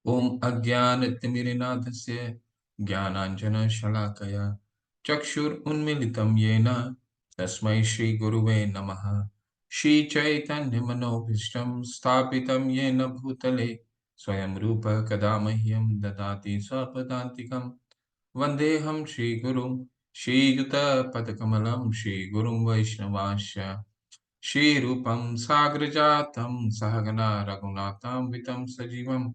ओम अज्ञानतिमिरनाथस्य ज्ञानाञ्जनशलाकया चक्षुरुन्मीलितं येन तस्मै श्रीगुरुवे नमः। श्रीचैतन्यमनोभीष्टं स्थापितं येन भूतले स्वयं रूप कदा मह्यं ददाति स्वपदान्तिकं। वन्देऽहं श्रीगुरुं श्रीयुतपदकमलं श्रीगुरुं वैष्णवांश्च श्रीरूपं साग्रजातं सहगना रघुनाथान्वितं सजीवं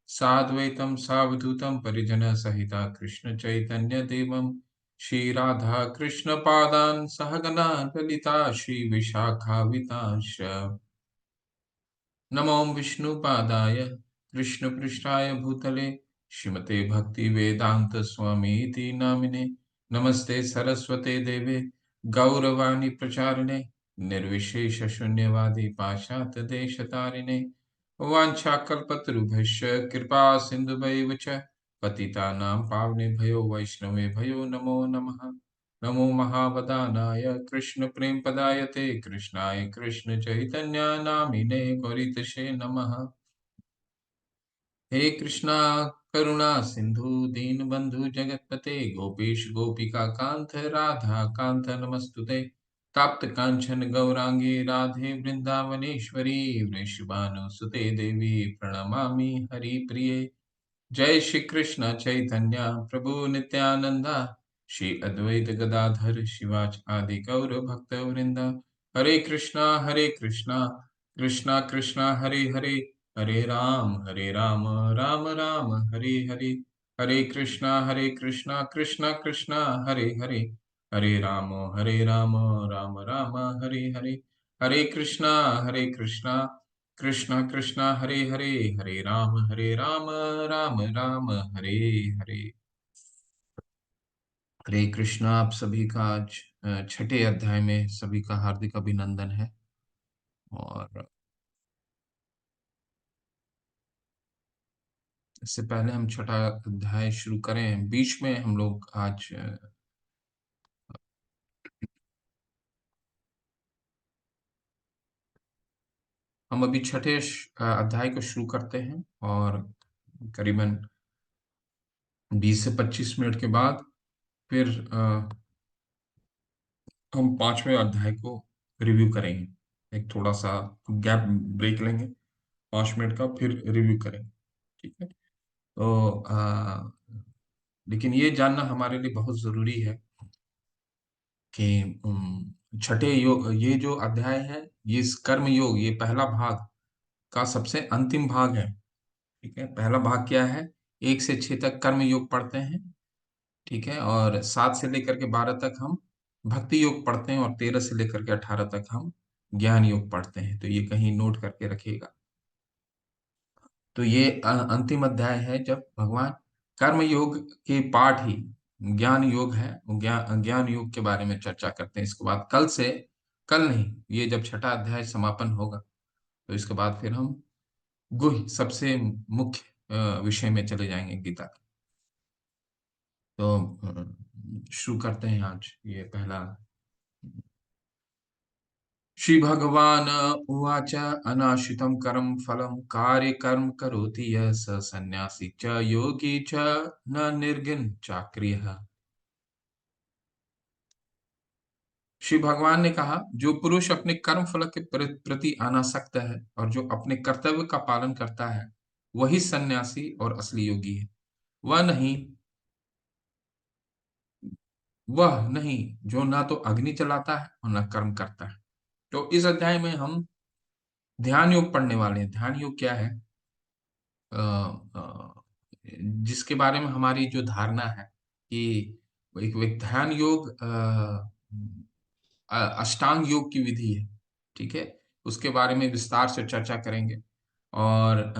साद्वैतं सावधूतं परिजनसहिता कृष्णचैतन्यदेवं श्रीराधा कृष्णपादान् सहगना ललिता श्रीविशाखान्वितांश्च नमो विष्णुपादाय कृष्णपृष्ठाय भूतले श्रीमते भक्तिवेदांत स्वामीति नामिने नमस्ते सरस्वते देवे गौरवाणी प्रचारिणे निर्विशेष शून्यवादी पाश्चात्य देशतारिणे वाञ्छाकल्पतरुभ्यश्च कृपा सिन्धुभैव च पतितानां पावनेभ्यो वैष्णवेभ्यो नमो नमः। नमो महावदानाय कृष्ण प्रेम पदायते कृष्णाय कृष्ण चैतन्य नामिने गौरीतशे नमः। हे कृष्णा करुणा सिंधु दीनबंधु जगतपते गोपेश गोपिका कांत राधा कांत नमस्तुते ताप्त कांचन गौरांगी राधे वृंदावनेश्वरी वृषभानुसुते देवी प्रणमामि हरिप्रिये। जय श्री कृष्ण चैतन्य प्रभु नित्यानंदा श्री अद्वैत गदाधर शिवाच आदि गौर भक्त वृंदा। हरे कृष्णा कृष्णा कृष्णा हरे हरे हरे राम राम राम हरे हरे। हरे कृष्णा कृष्णा कृष्णा हरे हरे हरे राम राम राम हरे हरे। हरे कृष्णा कृष्णा कृष्णा हरे हरे हरे राम राम राम हरे हरे। हरे कृष्णा। आप सभी का आज छठे अध्याय में सभी का हार्दिक अभिनंदन है। और इससे पहले हम छठा अध्याय शुरू करें, बीच में हम लोग आज हम अभी छठे अध्याय को शुरू करते हैं और करीबन 20 से 25 मिनट के बाद फिर हम पांचवें अध्याय को रिव्यू करेंगे। एक थोड़ा सा गैप ब्रेक लेंगे 5 मिनट का, फिर रिव्यू करेंगे। ठीक है। तो लेकिन ये जानना हमारे लिए बहुत जरूरी है कि छठे योग, ये जो अध्याय है, ये इस कर्म योग, ये पहला भाग का सबसे अंतिम भाग है। ठीक है। पहला भाग क्या है? 1 से 6 तक कर्म योग पढ़ते हैं। ठीक है। और 7 से लेकर के 12 तक हम भक्ति योग पढ़ते हैं और 13 से लेकर के 18 तक हम ज्ञान योग पढ़ते हैं। तो ये कहीं नोट करके रखिएगा। तो ये अंतिम अध्याय है जब भगवान कर्म योग के पाठ ही ज्ञान योग है, ज्ञान योग के बारे में चर्चा करते हैं। इसके बाद कल नहीं, ये जब छठा अध्याय समापन होगा तो इसके बाद फिर हम गुह्य सबसे मुख्य विषय में चले जाएंगे, गीता के। तो शुरू करते हैं आज ये पहला। श्री भगवान उवाच अनाश्रितं कर्म फलं कार्य कर्म करोति यः स सन्यासी च योगी च न निर्गुण चाक्रियः। श्री भगवान ने कहा, जो पुरुष अपने कर्म फल के प्रति अनासक्त है और जो अपने कर्तव्य का पालन करता है, वही सन्यासी और असली योगी है। वह नहीं वह नहीं जो ना तो अग्नि जलाता है और न कर्म करता है। तो इस अध्याय में हम ध्यान योग पढ़ने वाले हैं। ध्यान योग क्या है? अ, अ, जिसके बारे में हमारी जो धारणा है कि एक ध्यान योग अष्टांग योग की विधि है। ठीक है। उसके बारे में विस्तार से चर्चा करेंगे। और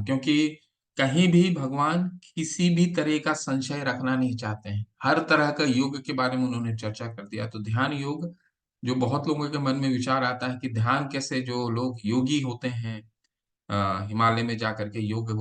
क्योंकि कहीं भी भगवान किसी भी तरह का संशय रखना नहीं चाहते हैं, हर तरह का योग के बारे में उन्होंने चर्चा कर दिया। तो ध्यान योग, जो बहुत लोगों के मन में विचार आता है कि ध्यान कैसे, जो लोग योगी होते हैं हिमालय में जाकर के योग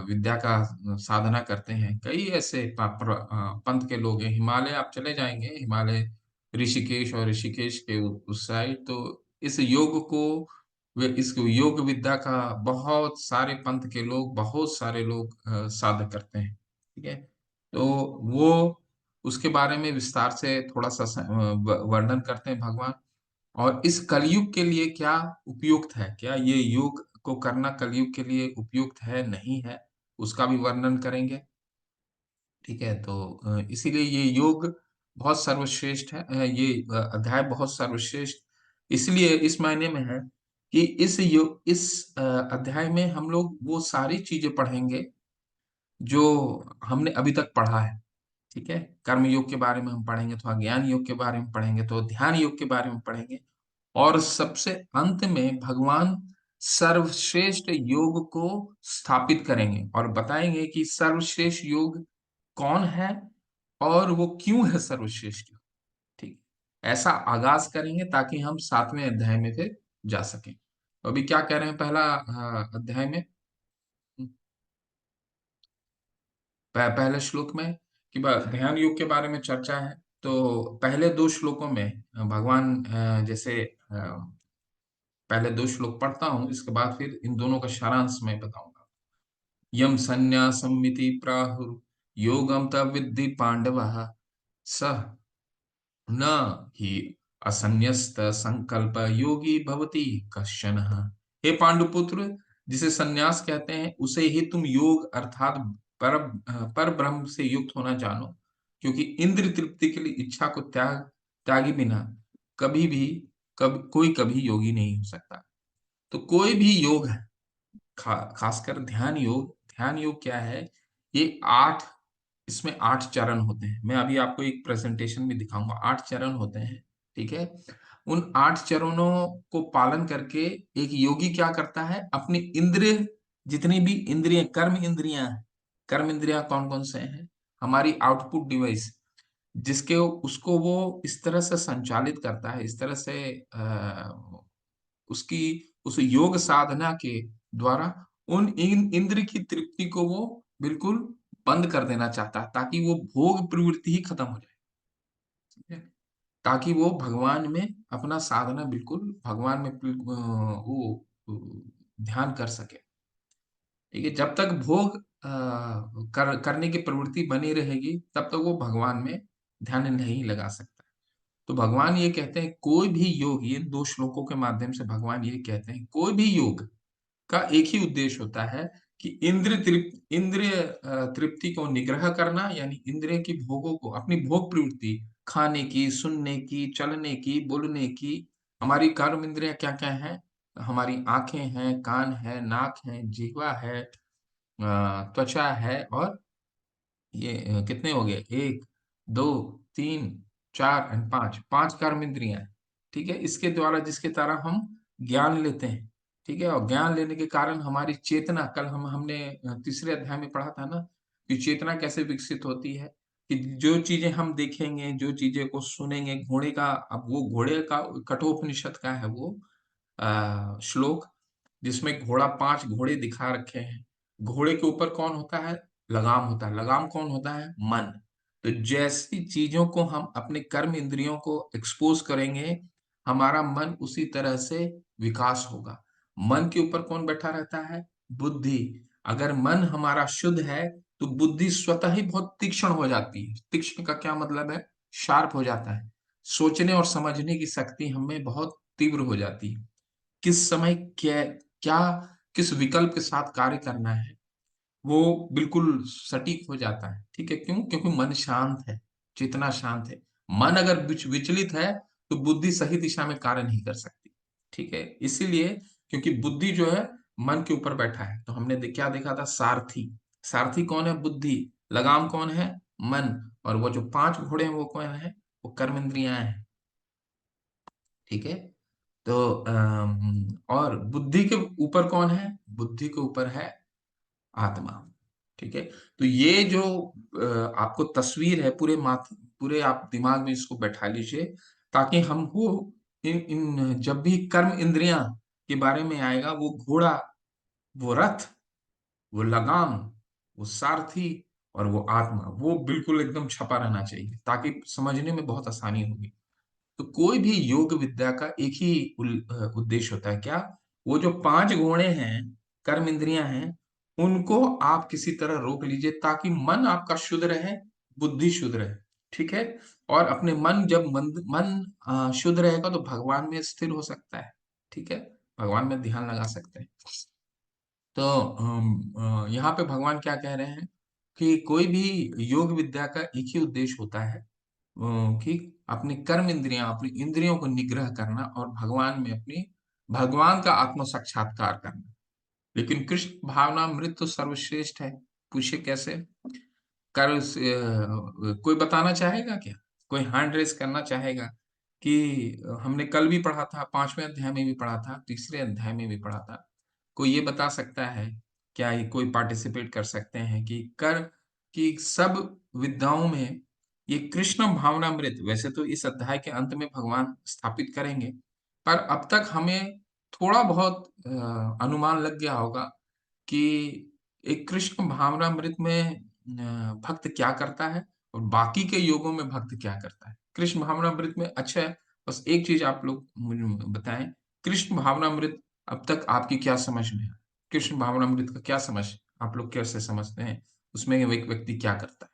विद्या का साधना करते हैं, कई ऐसे पंथ के लोग हैं। हिमालय आप चले जाएंगे, हिमालय ऋषिकेश और ऋषिकेश के उस साइड, तो इस योग को वे इस योग विद्या का बहुत सारे पंथ के लोग, बहुत सारे लोग साधक करते हैं। ठीक है, तो वो उसके बारे में विस्तार से थोड़ा सा वर्णन करते हैं भगवान। और इस कलयुग के लिए क्या उपयुक्त है, क्या ये योग को करना कलयुग के लिए उपयुक्त है नहीं है, उसका भी वर्णन करेंगे। ठीक है, तो इसीलिए ये योग बहुत सर्वश्रेष्ठ है। ये अध्याय बहुत सर्वश्रेष्ठ इसलिए इस मायने में है कि इस अध्याय में हम लोग वो सारी चीजें पढ़ेंगे जो हमने अभी तक पढ़ा है। ठीक है, कर्म योग के बारे में हम पढ़ेंगे, थोड़ा ज्ञान योग के बारे में पढ़ेंगे, तो ध्यान योग के बारे में पढ़ेंगे। और सबसे अंत में भगवान सर्वश्रेष्ठ योग को स्थापित करेंगे और बताएंगे कि सर्वश्रेष्ठ योग कौन है और वो क्यों है सर्वश्रेष्ठ योग। ठीक, ऐसा आगाज करेंगे ताकि हम 7वें अध्याय में फिर जा सकें। तो अभी क्या कह रहे हैं पहला अध्याय में, पहले श्लोक में कि ध्यान योग के बारे में चर्चा है। तो पहले दो श्लोकों में भगवान जैसे पहले दो श्लोक पढ़ता हूँ, इसके बाद फिर इन दोनों का सारांश मैं बताऊंगा। यम संन्यासमिति प्राहुर योगम तव विद्धि पांडव सह न हि असन्यस्त संकल्प योगी भवति कश्चन। हे पांडुपुत्र, जिसे सन्यास कहते हैं उसे ही तुम योग अर्थात पर ब्रह्म से युक्त होना जानो, क्योंकि इंद्र तृप्ति के लिए इच्छा को त्यागे बिना कभी भी कोई कभी योगी नहीं हो सकता। तो कोई भी योग है, खासकर ध्यान योग, ध्यान योग क्या है, ये आठ, इसमें 8 चरण होते हैं। मैं अभी आपको एक प्रेजेंटेशन में दिखाऊंगा, 8 चरण होते हैं। ठीक है, उन 8 चरणों को पालन करके एक योगी क्या करता है, अपनी इंद्रिय, जितनी भी इंद्रिय, कर्म इंद्रियां कौन कौन से हैं, हमारी आउटपुट डिवाइस, जिसके उसको वो इस तरह से संचालित करता है, इस तरह से उसकी उस योग साधना के द्वारा उन इंद्र की तृप्ति को वो बिल्कुल बंद कर देना चाहता है, ताकि वो भोग प्रवृत्ति ही खत्म हो जाए। ठीक है? ताकि वो भगवान में अपना साधना, बिल्कुल भगवान में वो ध्यान कर सके। ठीक है, जब तक भोग करने की प्रवृत्ति बनी रहेगी तब तक वो भगवान में ध्यान नहीं लगा सकता। तो भगवान ये कहते हैं कोई भी योग, ये दो श्लोकों के माध्यम से भगवान ये कहते हैं कोई भी योग का एक ही उद्देश्य होता है कि इंद्रिय तृप्ति को निग्रह करना, यानी इंद्रिय की भोगों को, अपनी भोग प्रवृत्ति, खाने की, सुनने की, चलने की, बोलने की, हमारी कर्म इंद्रियां क्या क्या हैं, हमारी आंखें हैं, कान है, नाक है, जिह्वा है, त्वचा है, और ये कितने हो गए, एक, दो, तीन, चार एंड पांच, पांच कर्म इंद्रियां हैं। ठीक है, इसके द्वारा जिसके द्वारा हम ज्ञान लेते हैं। ठीक है, और ज्ञान लेने के कारण हमारी चेतना, कल हमने तीसरे अध्याय में पढ़ा था ना, कि चेतना कैसे विकसित होती है, कि जो चीजें हम देखेंगे, जो चीजें को सुनेंगे, घोड़े का, अब वो घोड़े का कठोपनिषद का है वो श्लोक, जिसमें घोड़ा, 5 घोड़े दिखा रखे हैं। घोड़े के ऊपर कौन होता है, लगाम होता है। लगाम कौन होता है, मन। तो जैसी चीजों को हम अपने कर्म इंद्रियों को एक्सपोज करेंगे, हमारा मन उसी तरह से विकास होगा। मन के ऊपर कौन बैठा रहता है, बुद्धि। अगर मन हमारा शुद्ध है तो बुद्धि स्वतः ही बहुत तीक्ष्ण हो जाती है। तीक्ष्ण का क्या मतलब है, शार्प हो जाता है। सोचने और समझने की शक्ति हमें बहुत तीव्र हो जाती है। किस समय क्या क्या किस विकल्प के साथ कार्य करना है, वो बिल्कुल सटीक हो जाता है। ठीक है, क्यों, क्योंकि मन शांत है, चेतना शांत है। मन अगर विचलित है तो बुद्धि सही दिशा में कार्य नहीं कर सकती। ठीक है, इसीलिए, क्योंकि बुद्धि जो है मन के ऊपर बैठा है, तो हमने क्या देखा था, सारथी। सारथी कौन है, बुद्धि। लगाम कौन है, मन। और वो जो 5 घोड़े हैं वो कौन है, वो कर्म इंद्रियां हैं। ठीक है, तो और बुद्धि के ऊपर कौन है, बुद्धि के ऊपर है आत्मा। ठीक है, तो ये जो आपको तस्वीर है, पूरे आप दिमाग में इसको बैठा लीजिए, ताकि हमको इन इन जब भी कर्म इंद्रियां के बारे में आएगा, वो घोड़ा, वो रथ, वो लगाम, वो सारथी और वो आत्मा, वो बिल्कुल एकदम छपा रहना चाहिए, ताकि समझने में बहुत आसानी होगी। तो कोई भी योग विद्या का एक ही उद्देश्य होता है, क्या, वो जो 5 घोड़े हैं, कर्म इंद्रियां हैं, उनको आप किसी तरह रोक लीजिए ताकि मन आपका शुद्ध रहे, बुद्धि शुद्ध रहे। ठीक है? और अपने मन जब मन शुद्ध रहेगा तो भगवान में स्थिर हो सकता है। ठीक है? भगवान में ध्यान लगा सकते हैं। तो यहाँ पे भगवान क्या कह रहे हैं कि कोई भी योग विद्या का एक ही उद्देश्य होता है, कि अपनी कर्म इंद्रियां, अपनी इंद्रियों को निग्रह करना और भगवान में अपनी भगवान का आत्म साक्षात्कार करना। लेकिन कृष्ण भावनामृत तो सर्वश्रेष्ठ है। पूछे कैसे? कोई बताना चाहेगा क्या? कोई हैंड रेस करना चाहेगा कि हमने कल भी पढ़ा था, 5वें अध्याय में भी पढ़ा था, तीसरे अध्याय में भी पढ़ा था। कोई ये बता सकता है? क्या ये कोई पार्टिसिपेट कर सकते हैं कि सब विद्याओं में ये कृष्ण भावनामृत, वैसे तो इस अध्याय के अंत में भगवान स्थापित करेंगे, पर अब तक हमें थोड़ा बहुत अनुमान लग गया होगा कि एक कृष्ण भावनामृत में भक्त क्या करता है और बाकी के योगों में भक्त क्या करता है। कृष्ण भावनामृत में अच्छा है, बस एक चीज आप लोग मुझे बताएं, कृष्ण भावनामृत अब तक आपकी क्या समझ में है? कृष्ण भावनामृत का क्या समझ, आप लोग कैसे समझते हैं? उसमें एक व्यक्ति क्या करता है?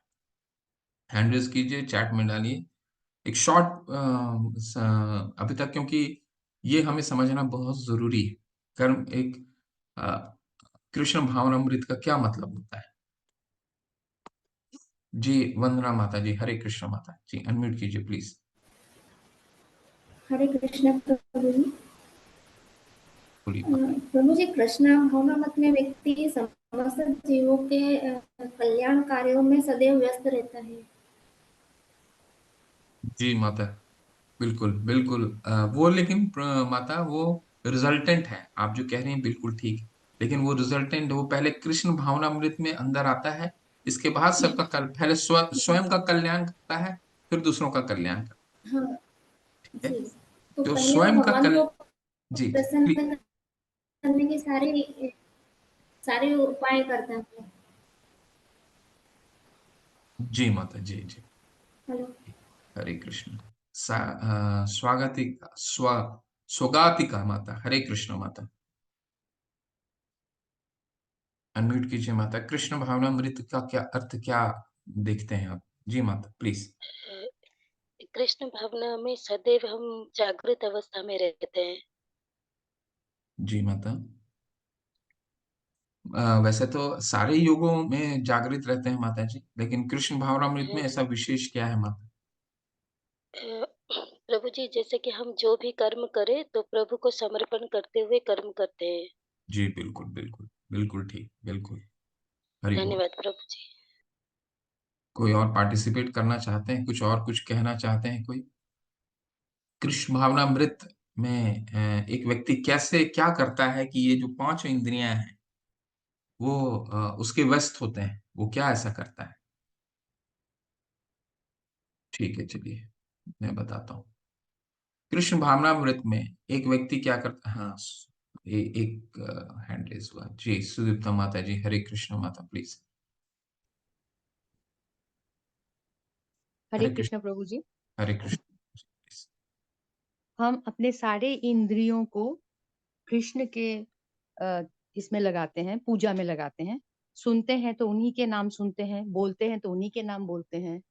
हैंड रेज कीजिए, चैट में डालिए एक शॉर्ट अभी तक, क्योंकि ये हमें समझना बहुत जरूरी है। कर्म एक अ, कृष्ण भावनामृत का क्या मतलब होता है? जी वंदना माता जी, हरे कृष्ण माता जी, अनम्यूट कीजिए प्लीज। हरे कृष्ण प्रभु जी। बोलिए माता। प्रभु जी, कृष्ण भावनामत में व्यक्ति समस्त जीवों के कल्याण कार्यों में सदैव व्यस्त रहता है। जी माता, बिल्कुल बिल्कुल। वो लेकिन माता वो रिजल्टेंट है, आप जो कह रही हैं बिल्कुल ठीक है। लेकिन वो रिजल्टेंट, वो पहले कृष्ण भावनामृत में अंदर आता है, इसके बाद सबका पहले स्वयं का कल्याण करता है, फिर दूसरों का कल्याण करता हाँ है। जी। तो तो पहले वो स्वयं का भगवान को जी प्रसन्न करने के सारे सारे उपाय करता है। जी माता जी जी। हेलो। हरे कृष्ण। स्वागतिका स्वगातिका माता, हरे कृष्ण माता, अनम्यूट कीजिए माता। कृष्ण भावनामृत का क्या अर्थ, क्या देखते हैं आप? जी माता प्लीज। कृष्ण भावना में सदैव हम जागृत अवस्था में रहते हैं। जी माता। वैसे तो सारे योगों में जागृत रहते हैं माता जी, लेकिन कृष्ण भावनामृत में ऐसा विशेष क्या है माता? प्रभु जी, जैसे कि हम जो भी कर्म करें तो प्रभु को समर्पण करते हुए कर्म करते हैं। जी बिल्कुल बिल्कुल, बिल्कुल ठीक, बिल्कुल। हरि बोल। धन्यवाद प्रभु जी। कोई और पार्टिसिपेट करना चाहते हैं, कुछ और कुछ कहना चाहते हैं कोई? कृष्ण भावनामृत में एक व्यक्ति कैसे क्या करता है कि ये जो 5 इंद्रियां हैं वो उसके व्यस्त होते हैं, वो क्या ऐसा करता है? ठीक है चलिए, मैं बताता हूँ। कृष्ण भावनामृत में एक व्यक्ति क्या करता है? हाँ, एक हैंड रेज हुआ जी, सुदीप्ता माता जी, हरे कृष्ण माता प्लीज। हरे हरे कृष्ण। कृष्ण प्रभु जी। हरे कृष्ण please। हम अपने सारे इंद्रियों को कृष्ण के अ, इसमें लगाते हैं, पूजा में लगाते हैं। सुनते हैं तो उन्हीं के नाम सुनते हैं, बोलते हैं तो उन्हीं के नाम बोलते हैं,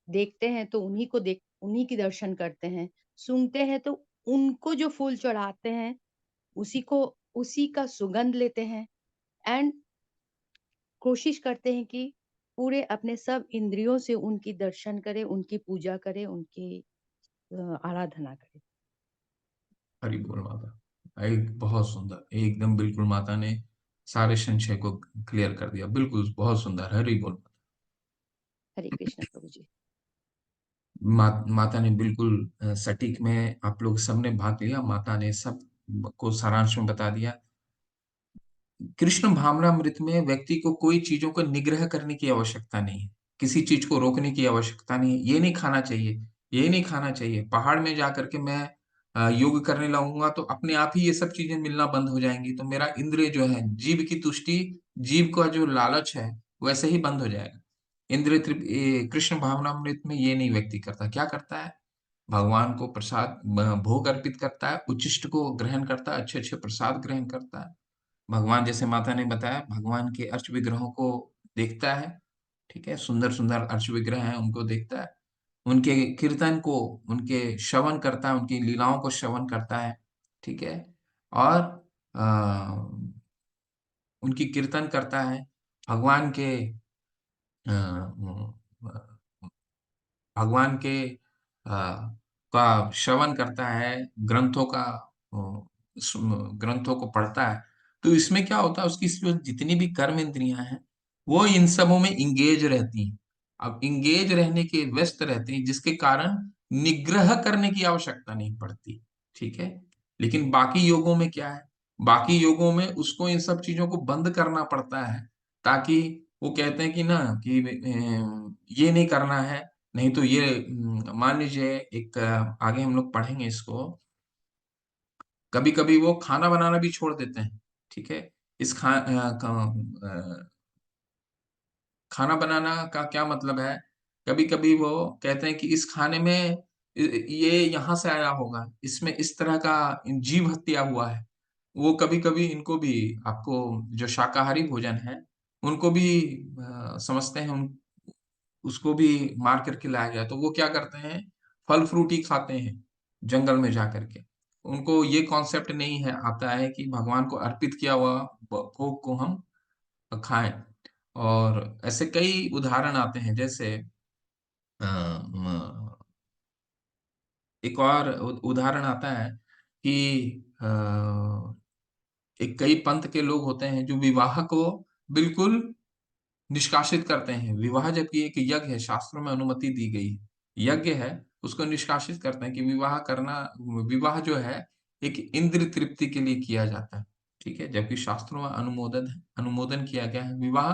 देखते हैं तो उन्हीं की दर्शन करते हैं, सूंघते हैं तो उनको जो फूल चढ़ाते हैं उसी का सुगंध लेते हैं। एंड कोशिश करते हैं कि पूरे अपने सब इंद्रियों से उनकी दर्शन करें, उनकी पूजा करें, उनकी आराधना करें। हरि बोल माता, एक बहुत सुंदर, एकदम बिल्कुल माता ने सारे संशय को क्लियर कर दिया, बिल्कुल बहुत सुंदर, हरि बोल माता। हरे कृष्ण प्रभु जी। माता ने बिल्कुल सटीक में, आप लोग सबने भाग लिया, माता ने सब को सारांश में बता दिया। कृष्ण भावनामृत में व्यक्ति को कोई चीजों को निग्रह करने की आवश्यकता नहीं है, किसी चीज को रोकने की आवश्यकता नहीं है। ये नहीं खाना चाहिए, ये नहीं खाना चाहिए, पहाड़ में जाकर के मैं योग करने लगूंगा तो अपने आप ही ये सब चीजें मिलना बंद हो जाएंगी, तो मेरा इंद्रिय जो है, जीव की तुष्टि, जीव का जो लालच है वैसे ही बंद हो जाएगा। इंद्रिय कृष्ण भावनामृत में ये नहीं व्यक्ति करता, क्या करता है? भगवान को प्रसाद भोग अर्पित करता है, उच्छिष्ट को ग्रहण करता है, अच्छे अच्छे प्रसाद ग्रहण करता है। भगवान, जैसे माता ने बताया, भगवान के अर्च विग्रहों को देखता है, ठीक है, सुंदर सुंदर अर्च विग्रह हैं उनको देखता है, उनके कीर्तन को, उनके श्रवण करता है, उनकी लीलाओं को श्रवण करता है, ठीक है, और उनकी कीर्तन करता है, भगवान के अ, भगवान के का श्रवण करता है, ग्रंथों का ग्रंथों को पढ़ता है। तो इसमें क्या होता है, उसकी जो जितनी भी कर्म इंद्रियां हैं वो इन सबों में इंगेज रहती हैं। अब इंगेज रहने के व्यस्त रहती हैं, जिसके कारण निग्रह करने की आवश्यकता नहीं पड़ती, ठीक है। लेकिन बाकी योगों में क्या है, बाकी योगों में उसको इन सब चीजों को बंद करना पड़ता है, ताकि वो कहते हैं कि ना कि ये नहीं करना है, नहीं तो ये मान लीजिए एक आगे हम लोग पढ़ेंगे इसको, कभी कभी वो खाना बनाना भी छोड़ देते हैं, ठीक है। इस खाना बनाना का क्या मतलब है, कभी कभी वो कहते हैं कि इस खाने में ये यहाँ से आया होगा, इसमें इस तरह का जीव हत्या हुआ है। वो कभी कभी इनको भी, आपको जो शाकाहारी भोजन है उनको भी समझते हैं, उसको भी मार करके लाया गया, तो वो क्या करते हैं, फल फ्रूट ही खाते हैं जंगल में जा करके। उनको ये कॉन्सेप्ट नहीं है, आता है कि भगवान को अर्पित किया हुआ भोग को हम खाएं। और ऐसे कई उदाहरण आते हैं, जैसे एक और उदाहरण आता है कि एक कई पंथ के लोग होते हैं जो विवाह को बिल्कुल निष्कासित करते हैं। विवाह जबकि एक यज्ञ है, शास्त्रों में अनुमति दी गई है, यज्ञ है, उसको निष्कासित करते हैं कि विवाह करना, विवाह जो है एक इंद्र तृप्ति के लिए किया जाता है, ठीक है, जबकि शास्त्रों में अनुमोदन किया गया है, विवाह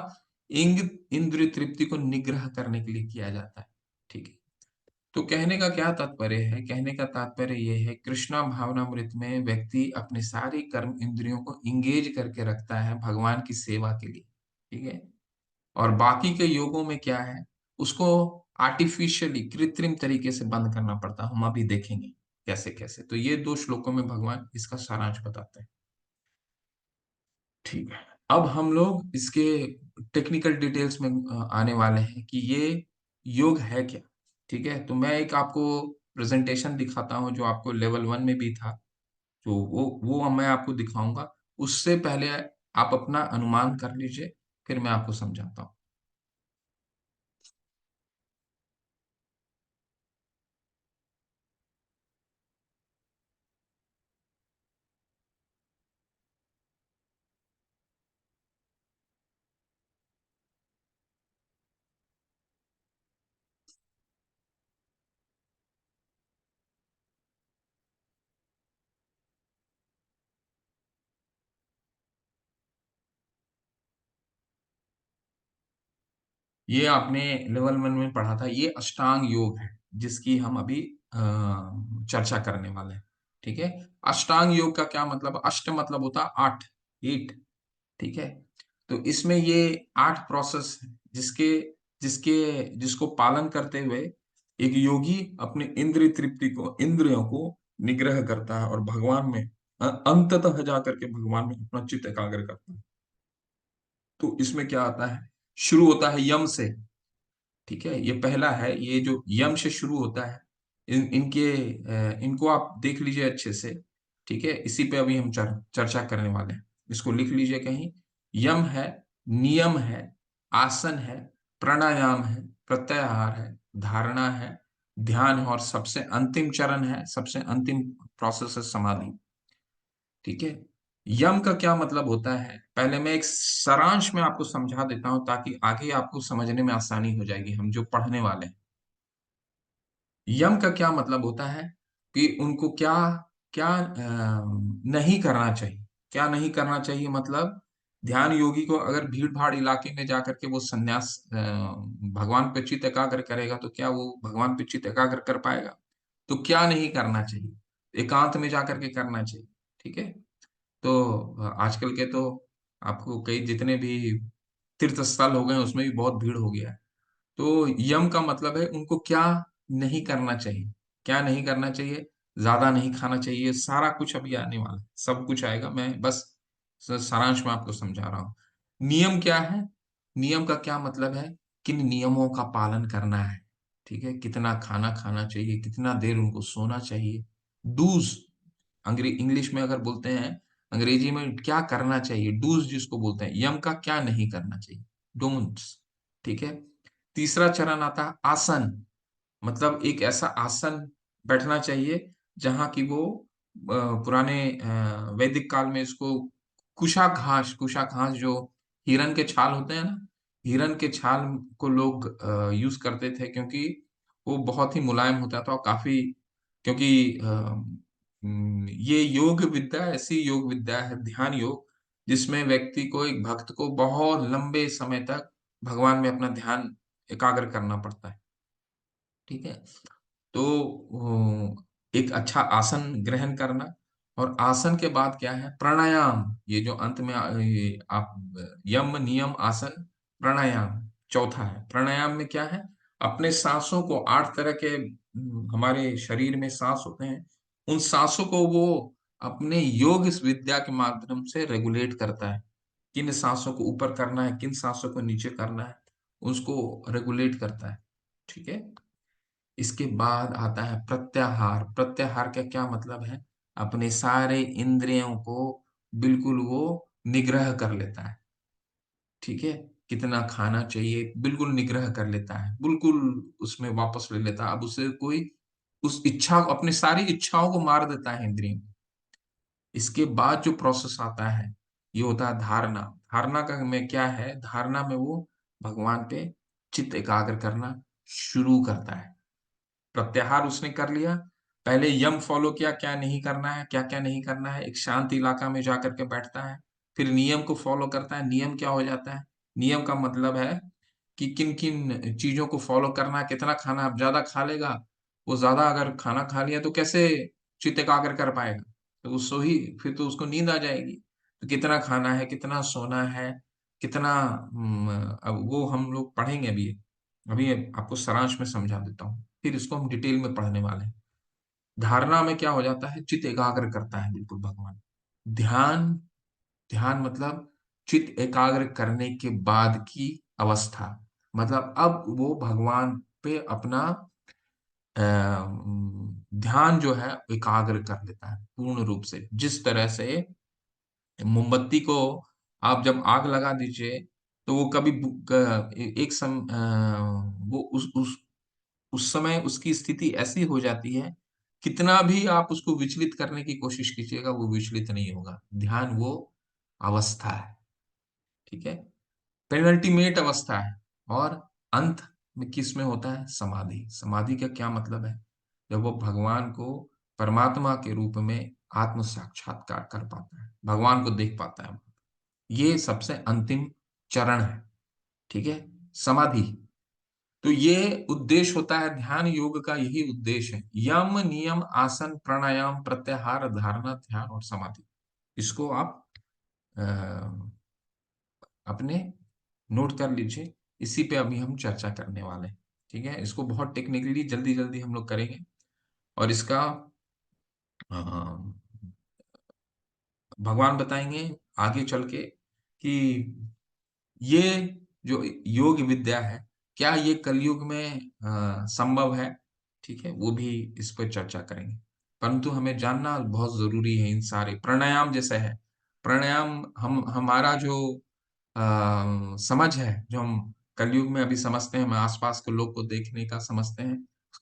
इंद्र तृप्ति को निग्रह करने के लिए किया जाता है, ठीक है। तो कहने का क्या तात्पर्य है, कहने का तात्पर्य यह है, कृष्णा भावनामृत में व्यक्ति अपने सारी कर्म इंद्रियों को इंगेज करके रखता है भगवान की सेवा के लिए, ठीक है। और बाकी के योगों में क्या है, उसको आर्टिफिशियली, कृत्रिम तरीके से बंद करना पड़ता है। हम अभी देखेंगे कैसे कैसे। तो ये 2 श्लोकों में भगवान इसका सारांश बताते हैं, ठीक है। अब हम लोग इसके टेक्निकल डिटेल्स में आने वाले हैं कि ये योग है क्या, ठीक है। तो मैं एक आपको प्रेजेंटेशन दिखाता हूँ जो आपको लेवल 1 में भी था, तो वो मैं आपको दिखाऊंगा। उससे पहले आप अपना अनुमान कर लीजिए, फिर मैं आपको समझाता हूँ। ये आपने लेवल 1 में पढ़ा था, ये अष्टांग योग है जिसकी हम अभी चर्चा करने वाले हैं, ठीक है। अष्टांग योग का क्या मतलब, अष्ट मतलब होता है 8, 8, ठीक है। तो इसमें ये 8 प्रोसेस है, जिसके जिसके जिसको पालन करते हुए एक योगी अपने इंद्रिय तृप्ति को, इंद्रियों को निग्रह करता है और भगवान में अंततः जाकर के भगवान में अपना चित्त एकाग्र करता है। तो इसमें क्या आता है, शुरू होता है यम से, ठीक है। ये पहला है, ये जो यम से शुरू होता है, इनको आप देख लीजिए अच्छे से, ठीक है। इसी पे अभी हम चर्चा करने वाले हैं, इसको लिख लीजिए कहीं। यम है, नियम है, आसन है, प्राणायाम है, प्रत्याहार है, धारणा है, ध्यान है, और सबसे अंतिम चरण है, सबसे अंतिम प्रोसेस है समाधि, ठीक है। यम का क्या मतलब होता है, पहले मैं एक सारांश में आपको समझा देता हूं ताकि आगे आपको समझने में आसानी हो जाएगी, हम जो पढ़ने वाले हैं। यम का क्या मतलब होता है कि उनको क्या क्या नहीं करना चाहिए। क्या नहीं करना चाहिए मतलब, ध्यान योगी को अगर भीड़ भाड़ इलाके में जाकर के वो संन्यास भगवान पे चित्त एकाग्र करेगा, तो क्या वो भगवान पे चित्त एकाग्र कर पाएगा। तो क्या नहीं करना चाहिए, एकांत में जाकर के करना चाहिए, ठीक है। तो आजकल के तो आपको कई जितने भी तीर्थ स्थल हो गए उसमें भी बहुत भीड़ हो गया है। तो यम का मतलब है उनको क्या नहीं करना चाहिए, क्या नहीं करना चाहिए, ज्यादा नहीं खाना चाहिए, सारा कुछ अभी आने वाला है, सब कुछ आएगा। मैं बस सारांश में आपको समझा रहा हूँ। नियम क्या है? नियम का क्या मतलब है? किन नियमों का पालन करना है, ठीक है, कितना खाना खाना चाहिए, कितना देर उनको सोना चाहिए। डूज इंग्लिश में अगर बोलते हैं, अंग्रेजी में क्या करना चाहिए, डूज जिसको बोलते हैं, यम का क्या नहीं करना चाहिए, डोंट्स, ठीक है। तीसरा चरण आता है आसन, मतलब एक ऐसा आसन बैठना चाहिए जहां की वो पुराने वैदिक काल में इसको कुशाघास जो हिरन के छाल होते हैं ना, हिरन के छाल को लोग यूज करते थे, क्योंकि वो बहुत ही मुलायम होता था और काफी, क्योंकि ये योग विद्या ऐसी योग विद्या है, ध्यान योग, जिसमें व्यक्ति को, एक भक्त को बहुत लंबे समय तक भगवान में अपना ध्यान एकाग्र करना पड़ता है, ठीक है। तो एक अच्छा आसन ग्रहण करना, और आसन के बाद क्या है, प्राणायाम। ये जो अंत में ये आप यम नियम आसन प्राणायाम चौथा है। प्राणायाम में क्या है, अपने सांसों को 8 तरह के हमारे शरीर में सांस होते हैं, उन सांसों को वो अपने योग इस विद्या के माध्यम से रेगुलेट करता है। किन सांसों को ऊपर करना है, किन सांसों को नीचे करना है, उसको रेगुलेट करता है, ठीक है। इसके बाद आता है प्रत्याहार। प्रत्याहार का क्या मतलब है, अपने सारे इंद्रियों को बिल्कुल वो निग्रह कर लेता है, ठीक है। कितना खाना चाहिए बिल्कुल निग्रह कर लेता है, बिल्कुल उसमें वापस ले लेता है। अब उसे कोई उस इच्छा, अपनी सारी इच्छाओं को मार देता है इंद्रियों। इसके बाद जो प्रोसेस आता है, ये होता है धारणा। धारणा का में क्या है, धारणा में वो भगवान पे चित्त एकाग्र करना शुरू करता है। प्रत्याहार उसने कर लिया, पहले यम फॉलो किया, क्या नहीं करना है, क्या क्या नहीं करना है, एक शांत इलाका में जाकर के बैठता है। फिर नियम को फॉलो करता है। नियम क्या हो जाता है, नियम का मतलब है कि किन किन चीजों को फॉलो करना है, कितना खाना। अब ज्यादा खा लेगा, वो ज्यादा अगर खाना खा लिया तो कैसे चित्त एकाग्र कर पाएगा, तो वो सो ही, फिर तो उसको नींद आ जाएगी। तो कितना खाना है, कितना सोना है, कितना अब वो हम लोग पढ़ेंगे अभी। अभी आपको सारांश में समझा देता हूँ, फिर इसको हम डिटेल में पढ़ने वाले हैं। धारणा में क्या हो जाता है, चित्त एकाग्र करता है बिल्कुल भगवान। ध्यान, ध्यान मतलब चित्त एकाग्र करने के बाद की अवस्था, मतलब अब वो भगवान पे अपना ध्यान जो है एकाग्र कर लेता है पूर्ण रूप से। जिस तरह से मोमबत्ती को आप जब आग लगा दीजिए, तो वो कभी एक वो उस समय उसकी स्थिति ऐसी हो जाती है, कितना भी आप उसको विचलित करने की कोशिश कीजिएगा, वो विचलित नहीं होगा। ध्यान वो अवस्था है, ठीक है, पेनल्टीमेट अवस्था है। और अंत में किस में होता है, समाधि। समाधि का क्या मतलब है, जब वो भगवान को परमात्मा के रूप में आत्म साक्षात्कार कर पाता है, भगवान को देख पाता है। ये सबसे अंतिम चरण है, ठीक है, समाधि। तो ये उद्देश्य होता है ध्यान योग का, यही उद्देश्य है, यम नियम आसन प्राणायाम प्रत्याहार धारणा ध्यान और समाधि। इसको आप अ, अपने नोट कर लीजिए, इसी पे अभी हम चर्चा करने वाले हैं, ठीक है। इसको बहुत टेक्निकली जल्दी जल्दी हम लोग करेंगे, और इसका अ, भगवान बताएंगे आगे चल के कि ये जो योग विद्या है, क्या ये कलयुग में संभव है, ठीक है, वो भी इस पर चर्चा करेंगे। परंतु हमें जानना बहुत जरूरी है, इन सारे प्राणायाम जैसे है, प्राणायाम हम हमारा जो समझ है, जो हम कलयुग में अभी समझते हैं, हम आसपास के लोग को देखने का समझते हैं,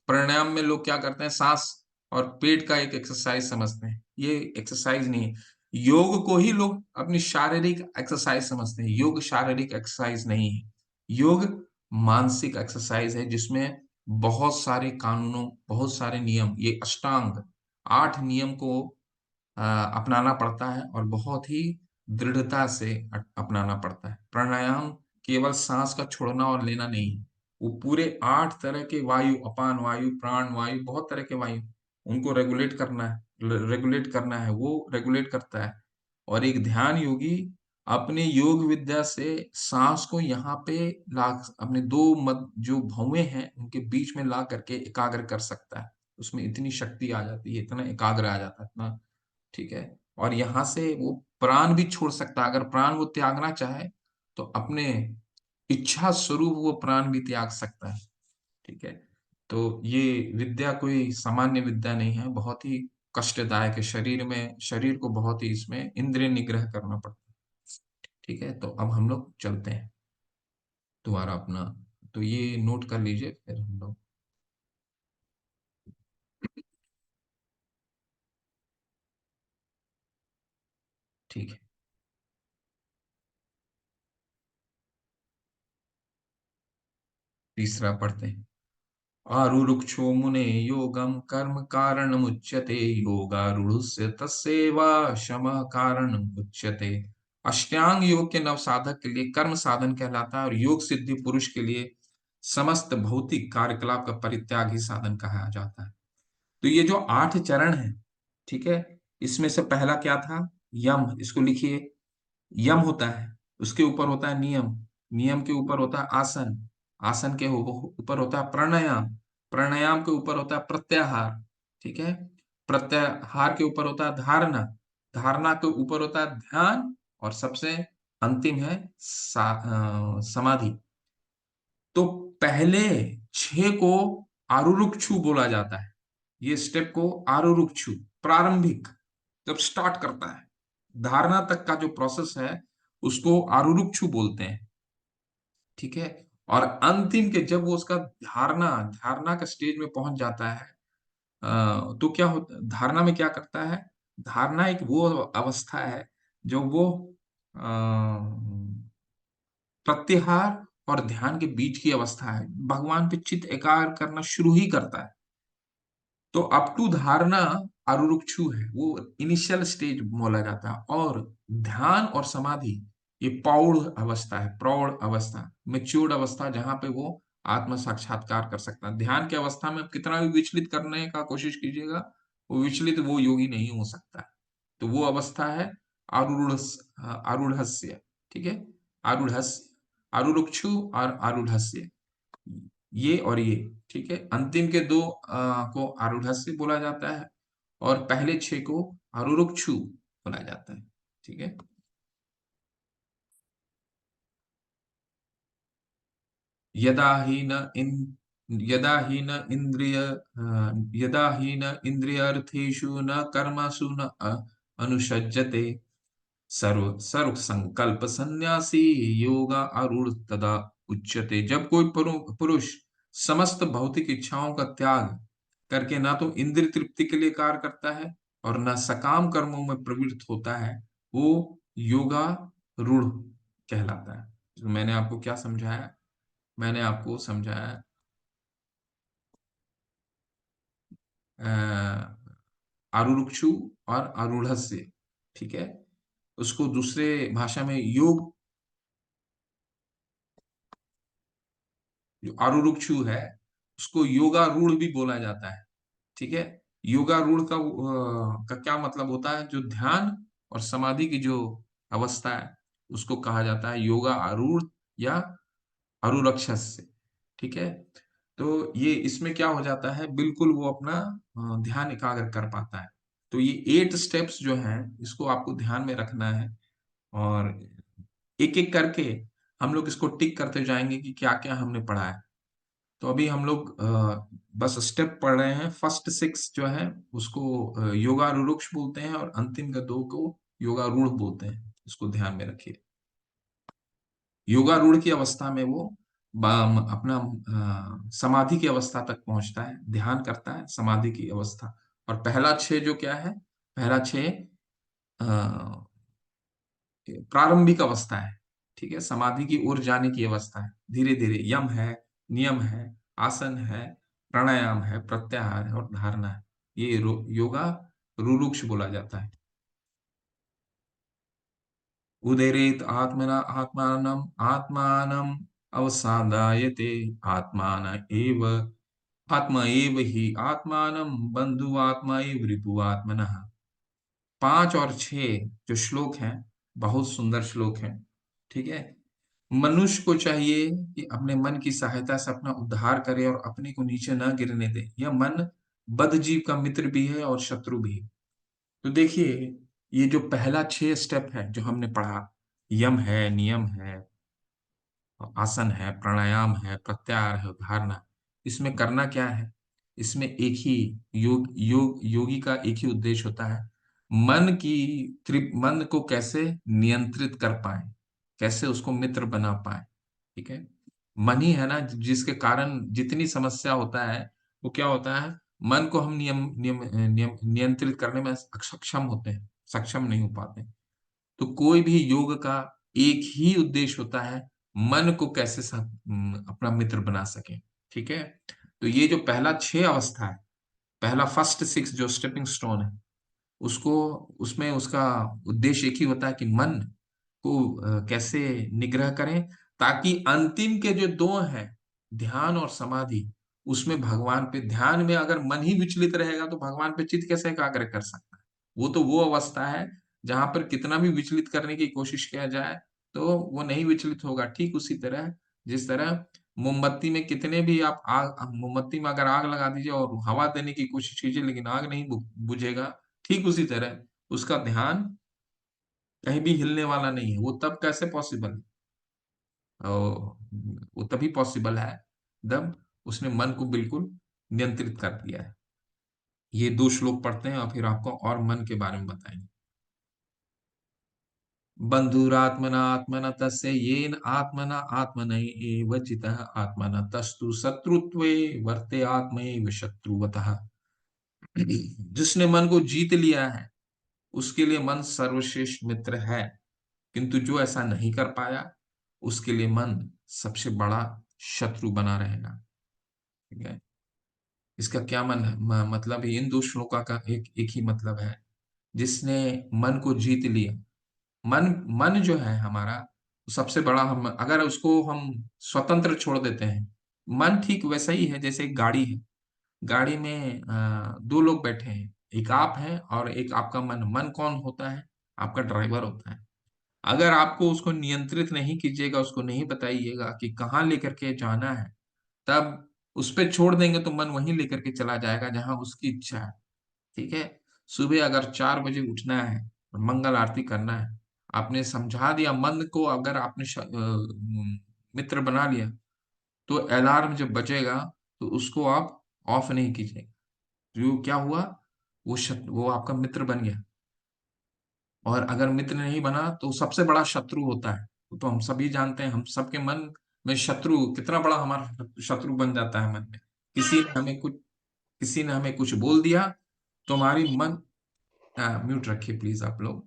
प्राणायाम में लोग क्या करते हैं, सांस और पेट का एक एक्सरसाइज समझते हैं। ये एक्सरसाइज नहीं है। योग को ही लोग अपनी शारीरिक एक्सरसाइज समझते हैं, योग शारीरिक एक्सरसाइज नहीं है। योग मानसिक एक्सरसाइज है, जिसमें बहुत सारे कानूनों, बहुत सारे नियम, ये अष्टांग 8 नियम को अपनाना पड़ता है, और बहुत ही दृढ़ता से अपनाना पड़ता है। प्राणायाम केवल सांस का छोड़ना और लेना नहीं है, वो पूरे 8 तरह के वायु, अपान वायु, प्राण वायु, बहुत तरह के वायु, उनको रेगुलेट करना है, रेगुलेट करना है, वो रेगुलेट करता है। और एक ध्यान योगी अपने योग विद्या से सांस को यहाँ पे ला, अपने दो मत जो भौवें हैं उनके बीच में ला करके एकाग्र कर सकता है। उसमें इतनी शक्ति आ जाती है, इतना एकाग्र आ जाता है, इतना, ठीक है। और यहाँ से वो प्राण भी छोड़ सकता है, अगर प्राण वो त्यागना चाहे तो अपने इच्छा स्वरूप वो प्राण भी त्याग सकता है, ठीक है। तो ये विद्या कोई सामान्य विद्या नहीं है, बहुत ही कष्टदायक है, शरीर को बहुत ही इसमें इंद्रिय निग्रह करना पड़ता है, ठीक है। तो अब हम लोग चलते हैं दोबारा अपना, तो ये नोट कर लीजिए, फिर हम लोग, ठीक है। तीसरा पढ़ते हैं। आरुरुक्षो मुने योगम कर्म कारणमुच्यते योगारूढ़स्य तस्यैव शमः कारणमुच्यते। अष्टांग योग के नव साधक के लिए कर्म साधन कहलाता है, और योग सिद्धि पुरुष के लिए समस्त भौतिक कार्यकलाप का परित्याग ही साधन कहा जाता है। तो ये जो 8 चरण है, ठीक है, इसमें से पहला क्या था? यम। इसको लिखिए, यम होता है, उसके ऊपर होता है नियम, नियम के ऊपर होता है आसन, आसन के ऊपर होता है प्राणायाम, प्राणायाम के ऊपर होता है प्रत्याहार, ठीक है, प्रत्याहार के ऊपर होता है धारणा, धारणा के ऊपर होता है ध्यान, और सबसे अंतिम है समाधि। तो पहले 6 को आरुरुक्षु बोला जाता है, ये स्टेप को आरुरुक्षु, प्रारंभिक, जब स्टार्ट करता है धारणा तक का जो प्रोसेस है उसको आरुरुक्षु बोलते हैं, ठीक है। और अंतिम के जब वो उसका धारणा धारणा का स्टेज में पहुंच जाता है, तो क्या होता, धारणा में क्या करता है? धारणा एक वो अवस्था है जो वो प्रत्याहार और ध्यान के बीच की अवस्था है, भगवान पे चित्त एकाग्र करना शुरू ही करता है। तो अप टू धारणा आरुरुक्षु है, वो इनिशियल स्टेज बोला जाता है। और ध्यान और समाधि ये प्रौढ़ अवस्था है, प्रौढ़ अवस्था, मेच्योर्ड अवस्था, जहां पे वो आत्म साक्षात्कार कर सकता है। ध्यान की अवस्था में कितना भी विचलित करने का कोशिश कीजिएगा, वो विचलित वो योगी नहीं हो सकता है। तो वो अवस्था है आरूढ़, आरूढ़स्य, ठीक है, आरूढ़स्य, आरुरुक्षु और आरूढ़स्य, ये और ये, ठीक है। अंतिम के 2 को आरूढ़स्य बोला जाता है, और पहले 6 को आरुरुक्षु बोला जाता है, ठीक है। यदा ही न इन यदा ही न इंद्रिय यदा ही न इंद्रियार्थेषु न कर्मसु न अनुषज्यते सर्व सर्व संकल्प सन्यासी योगा आरूढ़ तदा उच्यते। जब कोई पुरुष समस्त भौतिक इच्छाओं का त्याग करके ना तो इंद्रिय तृप्ति के लिए कार्य करता है और ना सकाम कर्मों में प्रवृत्त होता है, वो योगा रूढ़ कहलाता है। तो मैंने आपको क्या समझाया? मैंने आपको समझाया आरुरुक्षु और आरूढ़स्य, ठीक है। उसको दूसरे भाषा में योग, जो आरुरुक्षु है उसको योगारूढ़ भी बोला जाता है, ठीक है। योगारूढ़ का क्या मतलब होता है? जो ध्यान और समाधि की जो अवस्था है उसको कहा जाता है योगा आरूढ़ या आरुरक्षस्य, ठीक है। तो ये इसमें क्या हो जाता है, बिल्कुल वो अपना ध्यान एकाग्र कर पाता है। तो ये 8 स्टेप्स जो हैं इसको आपको ध्यान में रखना है, और एक एक करके हम लोग इसको टिक करते जाएंगे कि क्या क्या हमने पढ़ा है। तो अभी हम लोग बस स्टेप पढ़ रहे हैं। फर्स्ट 6 जो है उसको योगारूढ़ बोलते हैं, और अंतिम का 2 को योगारूढ़ बोलते हैं, इसको ध्यान में रखिए। योगारूढ़ की अवस्था में वो अपना समाधि की अवस्था तक पहुंचता है, ध्यान करता है, समाधि की अवस्था। और पहला 6 जो क्या है, पहला 6 प्रारंभिक अवस्था है, ठीक है, समाधि की ओर जाने की अवस्था है। धीरे धीरे यम है, नियम है, आसन है, प्राणायाम है, प्रत्याहार है और धारणा है। ये योगा रुरुक्ष बोला जाता है। उदरेत आत्मना आत्मानम आत्मानम अवसादायते आत्मान एव आत्मा एव ही आत्मानम बंधु आत्मा एव रिपु आत्मनः। 5 और 6 जो श्लोक हैं बहुत सुंदर श्लोक हैं, ठीक है। मनुष्य को चाहिए कि अपने मन की सहायता से अपना उद्धार करे और अपने को नीचे न गिरने दे। यह मन बद्धजीव का मित्र भी है और शत्रु भी है। तो देखिए, ये जो पहला 6 स्टेप है जो हमने पढ़ा, यम है, नियम है, आसन है, प्राणायाम है, प्रत्याहार है, धारणा, इसमें करना क्या है? इसमें एक ही योगी का एक ही उद्देश्य होता है, मन को कैसे नियंत्रित कर पाए, कैसे उसको मित्र बना पाए। ठीक है, मन ही है ना जिसके कारण जितनी समस्या होता है, वो क्या होता है, मन को हम नियंत्रित करने में सक्षम होते हैं, सक्षम नहीं हो पाते। तो कोई भी योग का एक ही उद्देश्य होता है, मन को कैसे अपना मित्र बना सके। ठीक है, तो ये जो पहला 6 अवस्था है, पहला फर्स्ट 6 जो स्टेपिंग स्टोन है, उसको उसमें उसका उद्देश्य एक ही होता है कि मन को कैसे निग्रह करें, ताकि अंतिम के जो 2 हैं, ध्यान और समाधि, उसमें भगवान पे, ध्यान में अगर मन ही विचलित रहेगा तो भगवान पे चित्त कैसे एकाग्र कर सकता है? वो तो वो अवस्था है जहां पर कितना भी विचलित करने की कोशिश किया जाए तो वो नहीं विचलित होगा। ठीक उसी तरह, जिस तरह मोमबत्ती में कितने भी आप आग, मोमबत्ती में अगर आग लगा दीजिए और हवा देने की कोशिश कीजिए लेकिन आग नहीं बुझेगा, ठीक उसी तरह उसका ध्यान कहीं भी हिलने वाला नहीं है। वो तब कैसे पॉसिबल है? वो तभी पॉसिबल है जब उसने मन को बिल्कुल नियंत्रित कर दिया है। ये 2 श्लोक पढ़ते हैं और फिर आपको और मन के बारे में बताएंगे। बंधुरात्मना आत्मना तस्य येन आत्मना आत्मनैव जितः आत्मना तस्तु शत्रुत्वे वर्ते आत्मैव शत्रुवतः। जिसने मन को जीत लिया है उसके लिए मन सर्वश्रेष्ठ मित्र है, किंतु जो ऐसा नहीं कर पाया उसके लिए मन सबसे बड़ा शत्रु बना रहेगा। ठीक है, इसका क्या मतलब है? इन 2 श्लोका का एक ही मतलब है, जिसने मन को जीत लिया। मन मन जो है हमारा सबसे बड़ा, हम अगर उसको हम स्वतंत्र छोड़ देते हैं, मन ठीक वैसा ही है जैसे एक गाड़ी है। गाड़ी में 2 लोग बैठे हैं, एक आप है और एक आपका मन। मन कौन होता है? आपका ड्राइवर होता है। अगर आपको उसको नियंत्रित नहीं कीजिएगा, उसको नहीं बताइएगा कि कहाँ लेकर के जाना है, तब उस पे छोड़ देंगे तो मन वहीं लेकर के चला जाएगा जहां उसकी इच्छा है। ठीक है, सुबह अगर 4 बजे उठना है और मंगल आरती करना है, आपने समझा दिया मन को, अगर आपने मित्र बना लिया, तो अलार्म जब बजेगा तो उसको आप ऑफ नहीं कीजिएगा। जो क्या हुआ, वो आपका मित्र बन गया। और अगर मित्र नहीं बना तो सबसे बड़ा शत्रु होता है। वो तो हम सभी जानते हैं, हम सबके मन में शत्रु कितना बड़ा हमारा शत्रु बन जाता है मन में। किसी ने हमें कुछ बोल दिया तो हमारी मन, म्यूट रखिए प्लीज आप लोग।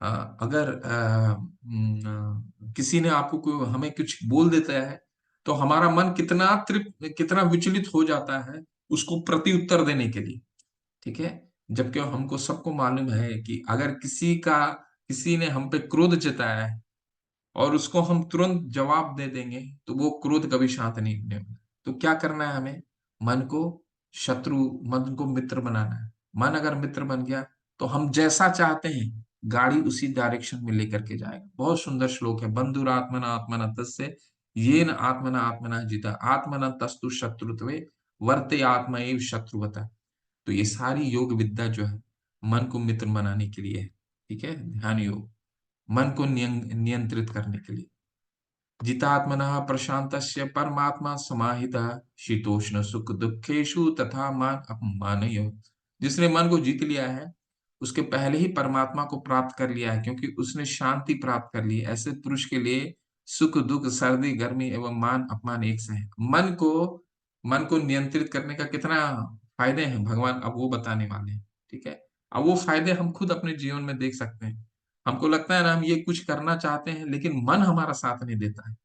अगर किसी ने आपको हमें कुछ बोल देता है तो हमारा मन कितना विचलित हो जाता है उसको प्रत्युत्तर देने के लिए। ठीक है, जबकि हमको सबको मालूम है कि अगर किसी ने हम पे क्रोध जताया है और उसको हम तुरंत जवाब दे देंगे तो वो क्रोध कभी शांत नहीं होने वाला। तो क्या करना है हमें? मन को शत्रु, मन को मित्र बनाना है। मन अगर मित्र बन गया तो हम जैसा चाहते हैं गाड़ी उसी डायरेक्शन में लेकर के जाएगा। बहुत सुंदर श्लोक है, बंधुरात्मना आत्मना तस्य येन आत्मना आत्मना जिता आत्मना तस्तु शत्रुत्वे वर्ते आत्मैव शत्रुवता। तो ये सारी योग विद्या जो है मन को मित्र बनाने के लिए है। ठीक है, ध्यान योग, मन को नियंत्रित करने के लिए। जितात्मनः प्रशांतस्य परमात्मा समाहितः शीतोष्ण सुख दुखेषु तथा मान अपमानय। जिसने मन को जीत लिया है उसके पहले ही परमात्मा को प्राप्त कर लिया है, क्योंकि उसने शांति प्राप्त कर ली है। ऐसे पुरुष के लिए सुख दुख सर्दी गर्मी एवं मान अपमान एक से है। मन को नियंत्रित करने का कितना फायदे हैं भगवान अब वो बताने वाले हैं। ठीक है, अब वो फायदे हम खुद अपने जीवन में देख सकते हैं। हमको लगता है ना हम ये कुछ करना चाहते हैं लेकिन मन हमारा साथ नहीं देता है,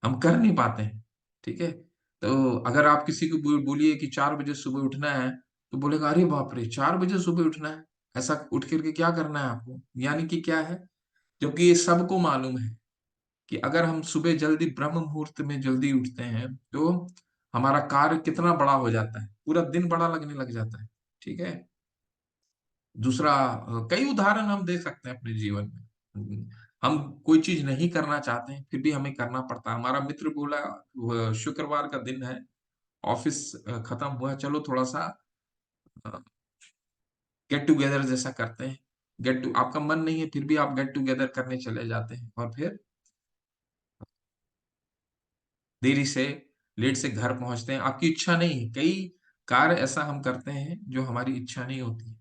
हम कर नहीं पाते हैं। ठीक है, तो अगर आप किसी को बोलिए कि 4 बजे सुबह उठना है तो बोलेगा अरे बाप रे 4 बजे सुबह उठना है, ऐसा उठ करके क्या करना है आपको, यानी कि क्या है? जबकि ये सबको मालूम है कि अगर हम सुबह जल्दी ब्रह्म मुहूर्त में जल्दी उठते हैं तो हमारा कार्य कितना बड़ा हो जाता है, पूरा दिन बड़ा लगने लग जाता है। ठीक है, दूसरा, कई उदाहरण हम दे सकते हैं अपने जीवन में। हम कोई चीज नहीं करना चाहते हैं फिर भी हमें करना पड़ता है। हमारा मित्र बोला शुक्रवार का दिन है, ऑफिस खत्म हुआ, चलो थोड़ा सा गेट टुगेदर जैसा करते हैं। गेट टू आपका मन नहीं है फिर भी आप गेट टुगेदर करने चले जाते हैं, और फिर देरी से लेट से घर पहुंचते हैं। आपकी इच्छा नहीं है, कई कार्य ऐसा हम करते हैं जो हमारी इच्छा नहीं होती है।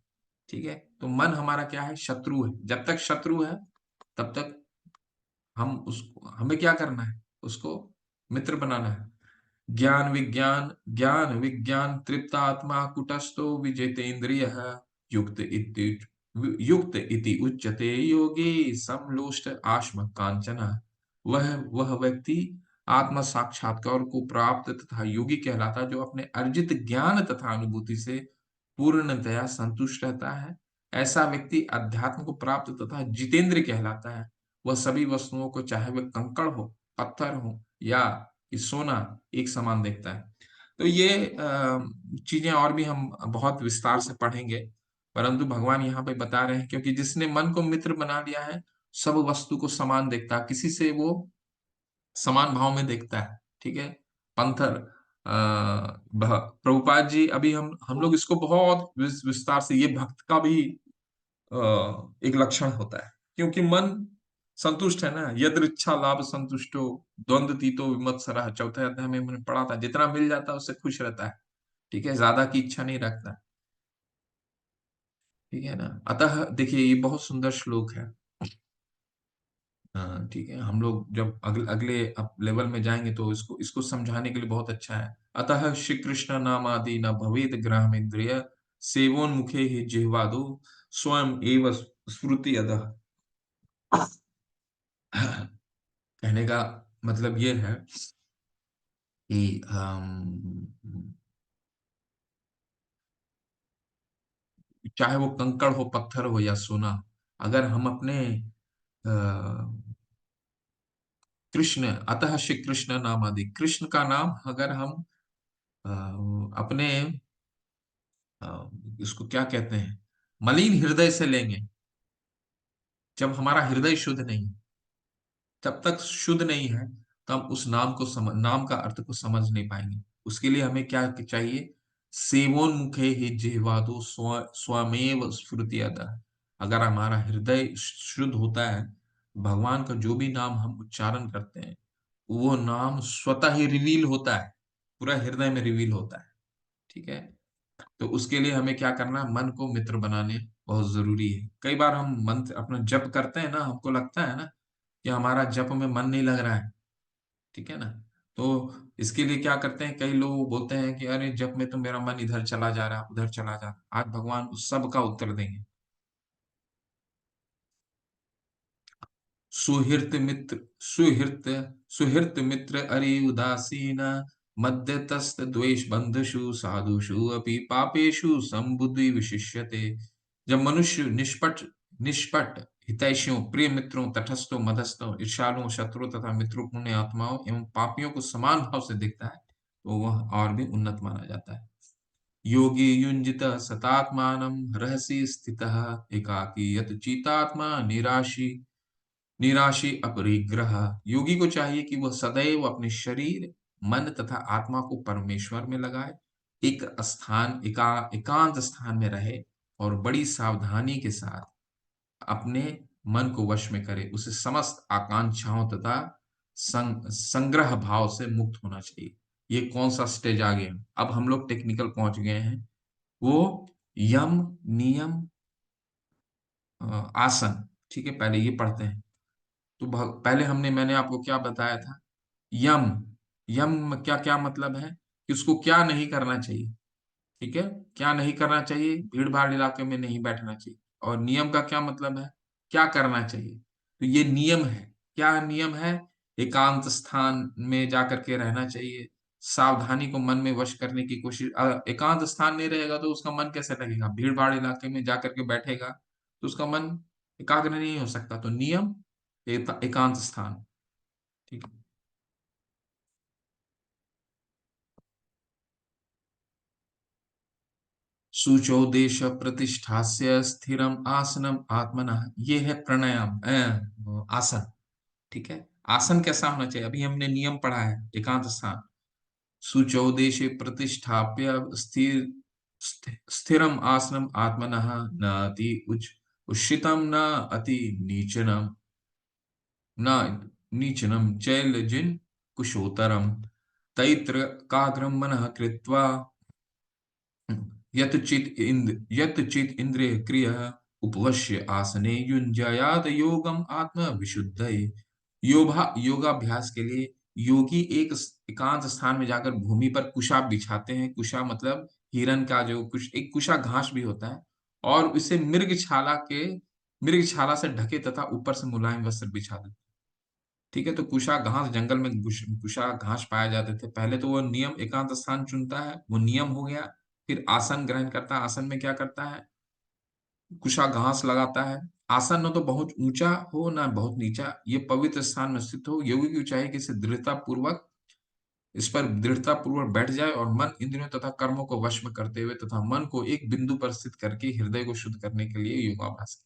ठीक है, तो मन हमारा क्या है, शत्रु है। जब तक शत्रु है तब तक हम उसको, हमें क्या करना है, उसको मित्र बनाना है। ज्ञान विज्ञान तृप्त आत्मा कुटस्थो विजितेन्द्रिय युक्त इति उच्यते योगी समलोष्ट आश्म कांचन। वह व्यक्ति आत्म साक्षात्कार को प्राप्त तथा योगी कहलाता है, जो अपने अर्जित ज्ञान तथा अनुभूति से पूर्णतया संतुष्ट रहता है। ऐसा व्यक्ति अध्यात्म को प्राप्त तथा जितेंद्र कहलाता है। वह सभी वस्तुओं को, चाहे वे कंकड़ हो, पत्थर हो या कि सोना, एक समान देखता है। तो ये चीजें और भी हम बहुत विस्तार से पढ़ेंगे, परंतु भगवान यहाँ पे बता रहे हैं क्योंकि जिसने मन को मित्र बना लिया है सब वस्तु को समान देखता है, किसी से वो समान भाव में देखता है। ठीक है, पंथर प्रभुपाद जी, अभी हम लोग इसको बहुत विस्तार से, ये भक्त का भी एक लक्षण होता है, क्योंकि मन संतुष्ट है ना, यदृच्छा लाभ संतुष्टो द्वंद्व तीतो विमत्सरः, चौथे अध्याय में हमने पढ़ा था, जितना मिल जाता है उससे खुश रहता है। ठीक है, ज्यादा की इच्छा नहीं रखता। ठीक है ना, अतः देखिए ये बहुत सुंदर श्लोक है। हाँ ठीक है, हम लोग जब अगले लेवल में जाएंगे तो इसको इसको समझाने के लिए बहुत अच्छा है। अतः श्री कृष्ण नाम आदि न भवेद ग्राम इंद्रिय सेवोन्मुखे ही जिह्वादो स्वयं एव स्फुरति अतः। कहने का मतलब ये है कि चाहे वो कंकड़ हो, पत्थर हो या सोना, अगर हम अपने कृष्ण, अतः श्री कृष्ण नाम आदि, कृष्ण का नाम अगर हम अपने इसको क्या कहते हैं, मलिन हृदय से लेंगे, जब हमारा हृदय शुद्ध नहीं, तब तक शुद्ध नहीं है, तो हम उस नाम को नाम का अर्थ को समझ नहीं पाएंगे। उसके लिए हमें क्या चाहिए, सेवोन्मुखे ही जिह्वादो स्वमेव स्फुरति अतः। अगर हमारा हृदय शुद्ध होता है, भगवान का जो भी नाम हम उच्चारण करते हैं वो नाम स्वतः ही रिवील होता है, पूरा हृदय में रिवील होता है। ठीक है, तो उसके लिए हमें क्या करना है, मन को मित्र बनाने बहुत जरूरी है। कई बार हम मंत्र अपना जप करते हैं ना, हमको लगता है ना कि हमारा जप में मन नहीं लग रहा है। ठीक है ना, तो इसके लिए क्या करते हैं, कई लोग बोलते हैं कि अरे जप में तो मेरा मन इधर चला जा रहा, उधर चला जा रहा। आज भगवान उस सब का उत्तर देंगे। सुहृत सुहृत मित्र अरे उदासीन मध्यतस्त द्वेष बंधुषु साधुषु अपि पापेषु संबुद्धि विशिष्यते। जब मनुष्य निष्पट हितैषियों, प्रिय मित्रों, तटस्थों, मध्यस्थों, ईर्ष्यालुओं, शत्रुओं तथा मित्रों, पुण्य आत्माओं एवं पापियों को समान भाव से देखता है तो वह और भी उन्नत माना जाता है। योगी युंजित सतात्मानं रहसि स्थितः एकाकी यत चितात्मा निराशी निराशी अपरिग्रह। योगी को चाहिए कि वह सदैव अपने शरीर, मन तथा आत्मा को परमेश्वर में लगाए, एक स्थान एकांत स्थान में रहे और बड़ी सावधानी के साथ अपने मन को वश में करे। उसे समस्त आकांक्षाओं तथा संग्रह भाव से मुक्त होना चाहिए। ये कौन सा स्टेज आ गया, अब हम लोग टेक्निकल पहुंच गए हैं। वो यम नियम आसन, ठीक है, पहले ये पढ़ते हैं। तो पहले मैंने आपको क्या बताया था, यम, यम क्या क्या मतलब है कि उसको क्या नहीं करना चाहिए। ठीक है, क्या नहीं करना चाहिए, भीड़ भाड़ इलाके में नहीं बैठना चाहिए। और नियम का क्या मतलब है, क्या करना चाहिए। तो ये नियम है, क्या नियम है, एकांत स्थान में जाकर के रहना चाहिए, सावधानी को मन में वश करने की कोशिश। एकांत स्थान नहीं रहेगा तो उसका मन कैसे लगेगा, भीड़ भाड़ इलाके में जाकर के बैठेगा तो उसका मन एकाग्र नहीं हो सकता। तो नियम, एकांत स्थान। ठीक है, शुचौ देश प्रतिष्ठास्य स्थिरम आसनम आत्मनः, ये है प्राणायाम, आसन। ठीक है, आसन कैसा होना चाहिए? अभी हमने नियम पढ़ा है, एकांत स्थान। शुचौ देशे प्रतिष्ठाप्य स्थिरम आसनम आत्मनः, न अति उच्छितम न अति नीचनम, न नीचनम चैलजिन कुशोत्तरम, तैत्र काग्रम मनः कृत्वा यतचित इंद्रिय क्रिय उपवश्य आसने युंजायात योगम आत्म विशुद्धये। योगाभ्यास के लिए योगी एक एकांत स्थान में जाकर भूमि पर कुशा बिछाते हैं। कुशा मतलब हिरन का जो एक कुशा घास भी होता है, और उसे मृग छाला से ढके तथा ऊपर से मुलायम वस्त्र बिछा देते हैं। ठीक है, तो कुशा घास, जंगल में कुशा घास पाए जाते थे पहले। तो वो नियम एकांत स्थान चुनता है, वो नियम हो गया। फिर आसन ग्रहण करता है। आसन में क्या करता है? कुशा घास लगाता है। आसन न तो बहुत ऊंचा हो ना बहुत नीचा, ये पवित्र स्थान में स्थित हो। योगी की चाहिए कि इस पर दृढ़ता पूर्वक बैठ जाए और मन, इंद्रियों तथा कर्मों को वश में करते हुए तथा मन को एक बिंदु पर स्थित करके हृदय को शुद्ध करने के लिए योगाभ्यास करे।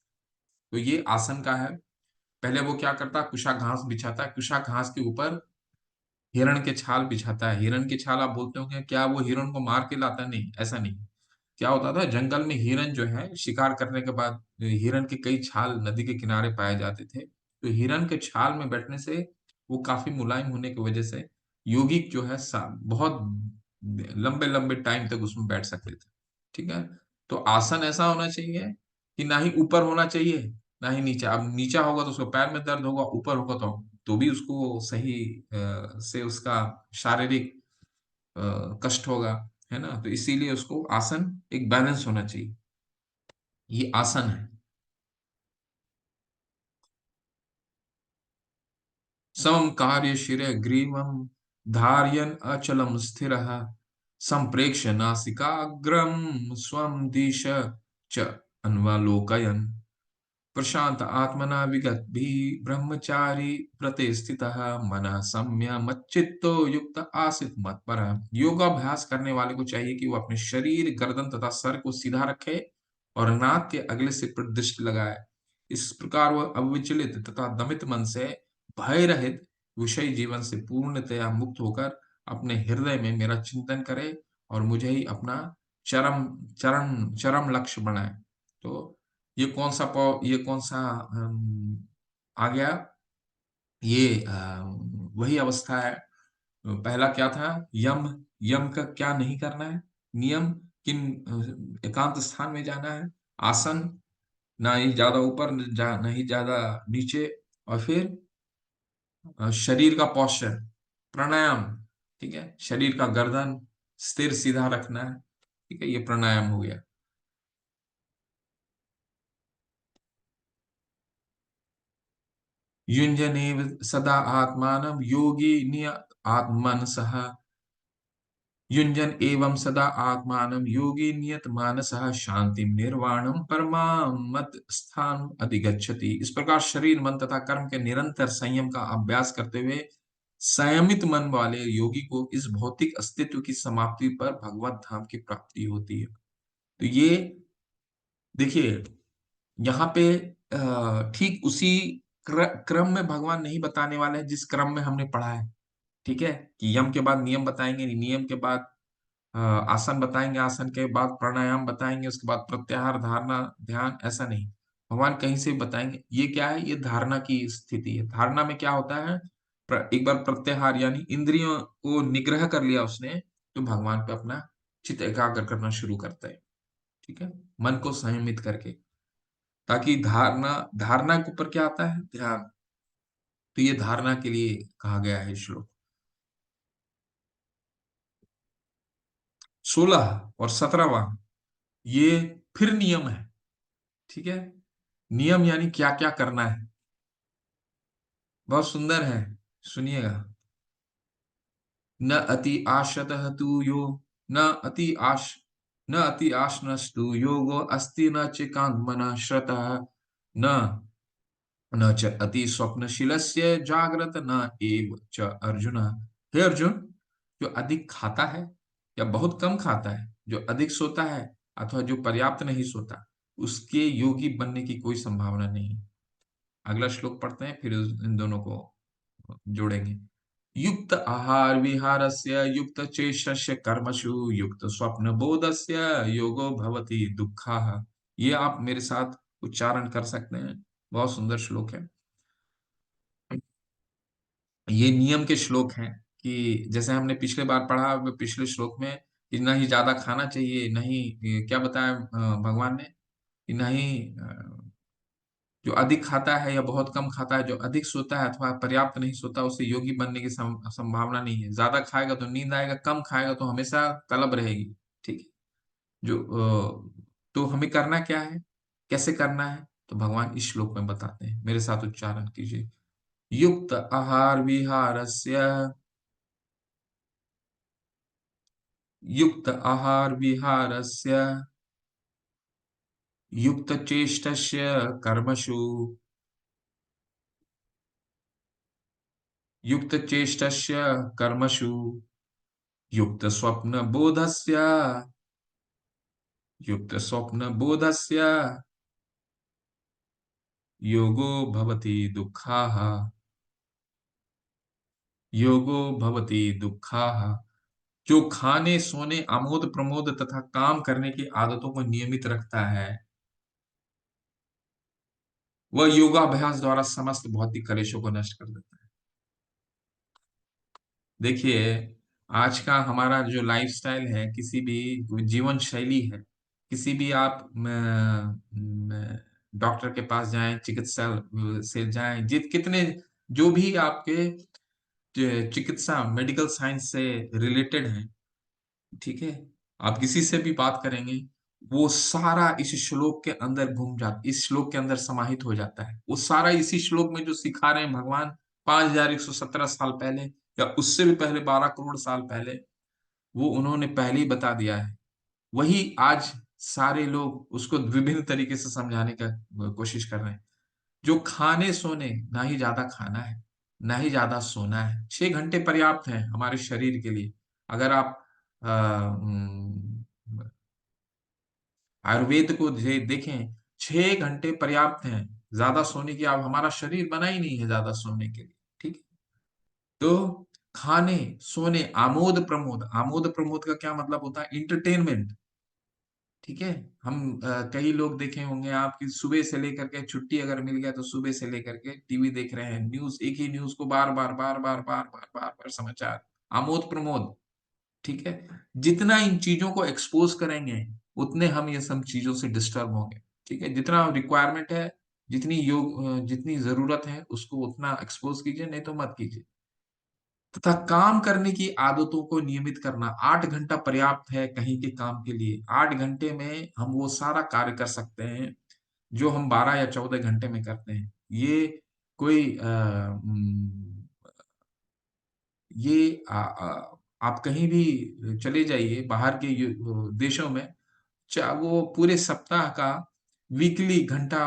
तो ये आसन का है। पहले वो क्या करता है? कुशा घास बिछाता है। कुशा घास के ऊपर हिरण के छाल बिछाता है। हिरण के छाल आप बोलते होंगे, क्या वो हिरण को मार के लाता है? नहीं, ऐसा नहीं। क्या होता था, जंगल में हिरन जो है शिकार करने के बाद हिरन के कई छाल नदी के किनारे पाए जाते थे। तो हिरन के छाल में बैठने से वो काफी मुलायम होने की वजह से योगी जो है बहुत लंबे लंबे टाइम तक उसमें बैठ सकते थे। ठीक है, तो आसन ऐसा होना चाहिए कि ना ही ऊपर होना चाहिए ना ही नीचा। अब नीचा होगा तो उसको पैर में दर्द होगा, ऊपर होगा तो भी उसको सही से उसका शारीरिक कष्ट होगा, है ना। तो इसीलिए उसको आसन एक बैलेंस होना चाहिए। ये आसन है। समम कार्य शिरे ग्रीवम धारयन अचलम स्थिरः, संप्रेक्ष्य नासिकाग्रम स्वम दिश च अन्वालोकयन्, प्रशांत आत्मना विगत भी ब्रह्मचारी व्रते स्थितः, मनः संयमच्चित्तो युक्त आसित मत्परः। योगाभ्यास करने वाले को चाहिए कि वो अपने शरीर, गर्दन तथा सर को सीधा रखे और नाक के अगले सिर पर दृष्टि लगाए। इस प्रकार वह अविचलित तथा दमित मन से, भय रहित, विषय जीवन से पूर्णतया मुक्त होकर अपने हृदय में मेरा चिंतन करे और मुझे ही अपना चरम चरण चरम लक्ष्य बनाए। तो ये कौन सा आ गया? ये वही अवस्था है। पहला क्या था? यम। यम का क्या नहीं करना है? नियम किन एकांत स्थान में जाना है। आसन, ना ही ज्यादा ऊपर ना ही ज्यादा नीचे। और फिर शरीर का पोस्चर, प्राणायाम। ठीक है, शरीर का गर्दन स्थिर सीधा रखना है। ठीक है, ये प्राणायाम हो गया। युञ्जनेव सदा आत्मानं योगी आत्मनसः, युञ्जन एवं सदा आत्मानं योगी नियत मानसः, शांतिम निर्वाणम परमामत स्थान अधिगच्छति। इस प्रकार शरीर, मन तथा कर्म के निरंतर संयम का अभ्यास करते हुए संयमित मन वाले योगी को इस भौतिक अस्तित्व की समाप्ति पर भगवत धाम की प्राप्ति होती है। तो ये देखिए, यहाँ पे ठीक उसी क्रम में भगवान नहीं बताने वाले हैं जिस क्रम में हमने पढ़ा है। ठीक है, कि यम के बाद नियम बताएंगे, नियम के बाद आसन बताएंगे, आसन के बाद प्राणायाम बताएंगे, उसके बाद प्रत्याहार, धारणा, ध्यान। ऐसा नहीं, भगवान कहीं से भी बताएंगे। ये क्या है? ये धारणा की स्थिति है। धारणा में क्या होता है? एक बार प्रत्याहार यानी इंद्रियों को निग्रह कर लिया उसने, तो भगवान पे अपना चित्त एकाग्र करना शुरू करता है। ठीक है, मन को संयमित करके, ताकि धारणा धारणा के ऊपर क्या आता है? ध्यान। तो ये धारणा के लिए कहा गया है श्लोक। 16 और 17वां ये फिर नियम है। ठीक है, नियम यानी क्या क्या करना है। बहुत सुंदर है, सुनिएगा। न अति आश्रतः तु यो न अति आश न अति आशनस्तु योगो अस्ति न चेकांतमनः श्रतः, न न च अति स्वप्नशीलस्य जागृत न एव च अर्जुन। हे अर्जुन, जो अधिक खाता है या बहुत कम खाता है, जो अधिक सोता है अथवा जो पर्याप्त नहीं सोता, उसके योगी बनने की कोई संभावना नहीं है। अगला श्लोक पढ़ते हैं, फिर इन दोनों को जोड़ेंगे। युक्त आहार विहारस्य युक्त चेष्टस्य कर्मसु युक्त स्वप्न बोधस्य योगो भवति दुःखः। ये आप मेरे साथ उच्चारण कर सकते हैं, बहुत सुंदर श्लोक है। ये नियम के श्लोक हैं कि जैसे हमने पिछले बार पढ़ा, पिछले श्लोक में कि नहीं ज्यादा खाना चाहिए, नहीं क्या बताया भगवान ने कि नहीं जो अधिक खाता है या बहुत कम खाता है, जो अधिक सोता है अथवा पर्याप्त नहीं सोता, उसे योगी बनने की संभावना नहीं है। ज्यादा खाएगा तो नींद आएगा, कम खाएगा तो हमेशा तलब रहेगी। ठीक है। जो तो हमें करना क्या है, कैसे करना है, तो भगवान इस श्लोक में बताते हैं, मेरे साथ उच्चारण कीजिए। युक्त आहार विहारस्य युक्त आहार विहारस्य युक्त चेष्टस्य कर्मसु युक्त चेष्टस्य कर्मसु युक्त स्वप्न बोधस्य युक्त स्वप्न बोधस्य योगो भवति दुःखाः योगो भवति दुःखाः। जो खाने सोने आमोद प्रमोद तथा काम करने की आदतों को नियमित रखता है, वह योगाभ्यास द्वारा समस्त भौतिक कलेशों को नष्ट कर देता है। देखिए, आज का हमारा जो लाइफस्टाइल है, किसी भी जीवन शैली है, किसी भी आप डॉक्टर के पास जाएं, चिकित्सा से जाएं, जित कितने जो भी आपके चिकित्सा मेडिकल साइंस से रिलेटेड हैं, ठीक है, आप किसी से भी बात करेंगे, वो सारा इस श्लोक के अंदर घूम जाता, इस श्लोक के अंदर समाहित हो जाता है। वो सारा इसी श्लोक में जो सिखा रहे हैं भगवान 5117 साल पहले या उससे भी पहले 12 करोड़ साल पहले, वो उन्होंने पहले ही बता दिया है। वही आज सारे लोग उसको विभिन्न तरीके से समझाने का कोशिश कर रहे हैं। जो खाने सोने, ना ही ज्यादा खाना है ना ही ज्यादा सोना है। 6 घंटे पर्याप्त है हमारे शरीर के लिए। अगर आप आयुर्वेद को देखें, 6 घंटे पर्याप्त हैं। ज्यादा सोने की, आप हमारा शरीर बना ही नहीं है ज्यादा सोने के लिए। ठीक है। तो खाने सोने आमोद प्रमोद, आमोद प्रमोद का क्या मतलब होता है? इंटरटेनमेंट। ठीक है। हम कई लोग देखे होंगे आपकी, सुबह से लेकर के छुट्टी अगर मिल गया तो सुबह से लेकर के टीवी देख रहे हैं, न्यूज, एक ही न्यूज को बार बार बार बार बार बार बार बार समाचार, आमोद प्रमोद। ठीक है। जितना इन चीजों को एक्सपोज करेंगे, उतने हम ये सब चीजों से डिस्टर्ब होंगे। ठीक है। जितना रिक्वायरमेंट है, जितनी जरूरत है, उसको उतना एक्सपोज कीजिए, नहीं तो मत कीजिए। तथा काम करने की आदतों को नियमित करना। 8 घंटा पर्याप्त है कहीं के काम के लिए। 8 घंटे में हम वो सारा कार्य कर सकते हैं जो हम 12 या 14 घंटे में करते हैं। ये कोई ये आप कहीं भी चले जाइए बाहर के देशों में, वो पूरे सप्ताह का वीकली घंटा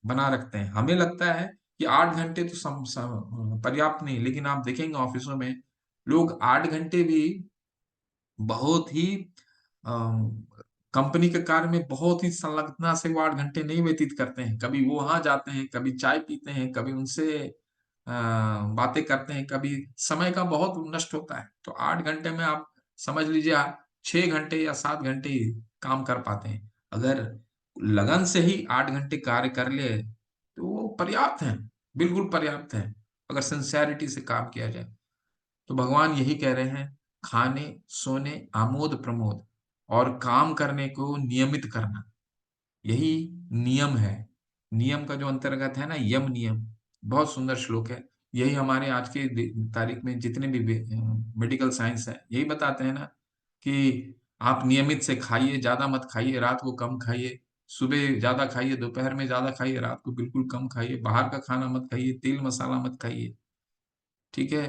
बना रखते हैं। हमें लगता है कि 8 घंटे तो पर्याप्त नहीं, लेकिन आप देखेंगे ऑफिसों में लोग 8 घंटे भी बहुत ही कंपनी के कार्य में बहुत ही संलग्नता से वो 8 घंटे नहीं व्यतीत करते हैं। कभी वो वहां जाते हैं, कभी चाय पीते हैं, कभी उनसे बातें करते हैं, कभी समय का बहुत नष्ट होता है। तो 8 घंटे में आप समझ लीजिए, आप 6 घंटे या 7 घंटे ही काम कर पाते हैं। अगर लगन से ही 8 घंटे कार्य कर ले तो वो पर्याप्त है, बिल्कुल पर्याप्त है, अगर सिंसेरिटी से काम किया जाए। तो भगवान यही कह रहे हैं, खाने सोने आमोद प्रमोद और काम करने को नियमित करना, यही नियम है। नियम का जो अंतर्गत है ना, यम नियम, बहुत सुंदर श्लोक है। यही हमारे आज के तारीख में जितने भी मेडिकल साइंस है, यही बताते हैं ना कि आप नियमित से खाइए, ज्यादा मत खाइए, रात को कम खाइए, सुबह ज्यादा खाइए, दोपहर में ज्यादा खाइए, रात को बिल्कुल कम खाइए, बाहर का खाना मत खाइए, तेल मसाला मत खाइए। ठीक है।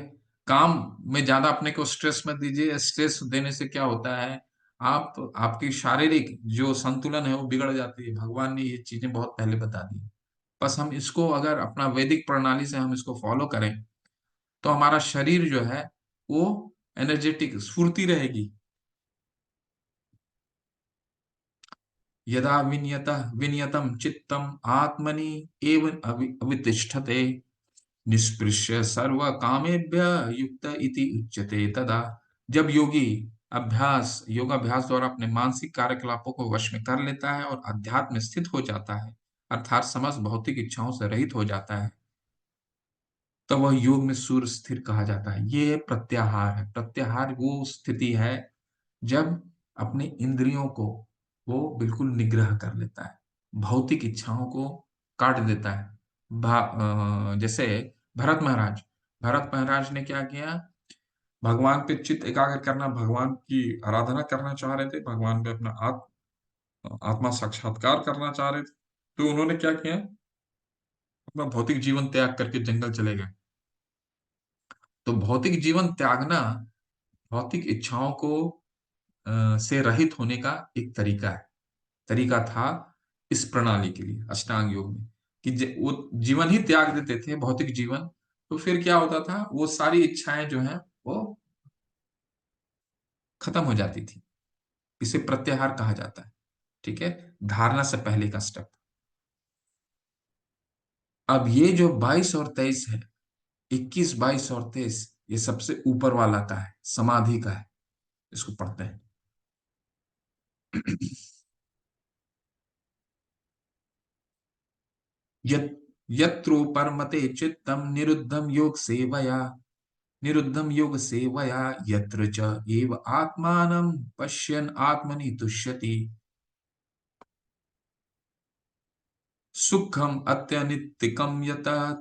काम में ज्यादा अपने को स्ट्रेस मत दीजिए। स्ट्रेस देने से क्या होता है, आपकी शारीरिक जो संतुलन है वो बिगड़ जाती है। भगवान ने ये चीजें बहुत पहले बता दी। बस हम इसको अगर अपना वैदिक प्रणाली से हम इसको फॉलो करें, तो हमारा शरीर जो है वो एनर्जेटिक स्फूर्ति रहेगी। यदा विनियतम चित्तम आत्मनि एव अवितिष्ठते निष्पृश्य सर्व कामेभ्य युक्त इति उच्यते तदा। जब योगी योगाभ्यास द्वारा अपने मानसिक कार्यकलापों को वश में कर लेता है और अध्यात्म में स्थित हो जाता है, अर्थात समस्त भौतिक इच्छाओं से रहित हो जाता है, तब वह योग में सूर्य स्थिर कहा जाता है। ये प्रत्याहार है। प्रत्याहार वो स्थिति है जब अपने इंद्रियों को वो बिल्कुल निग्रह कर लेता है, भौतिक इच्छाओं को काट देता है। जैसे भरत महाराज ने क्या किया, भगवान पे चित्त एकाग्र करना, भगवान की आराधना करना चाह रहे थे, भगवान पे अपना आत्मा साक्षात्कार करना चाह रहे थे, तो उन्होंने क्या किया, अपना भौतिक जीवन त्याग करके जंगल चले गए। तो भौतिक जीवन त्यागना भौतिक इच्छाओं को से रहित होने का एक तरीका था इस प्रणाली के लिए, अष्टांग योग में, कि वो जीवन ही त्याग देते थे, भौतिक जीवन। तो फिर क्या होता था, वो सारी इच्छाएं जो हैं वो खत्म हो जाती थी। इसे प्रत्याहार कहा जाता है। ठीक है, धारणा से पहले का स्टेप। अब ये जो 22 और 23 है, 21, 22 और 23, ये सबसे ऊपर वाला का है, समाधि का है। इसको पढ़ते हैं। यत्रोपरमते चित्तम निरुद्धम योग सेवया यत्र च एव आत्मानं पश्यन् आत्मनि तुष्यति सुखम अत्यनित्यकम यतः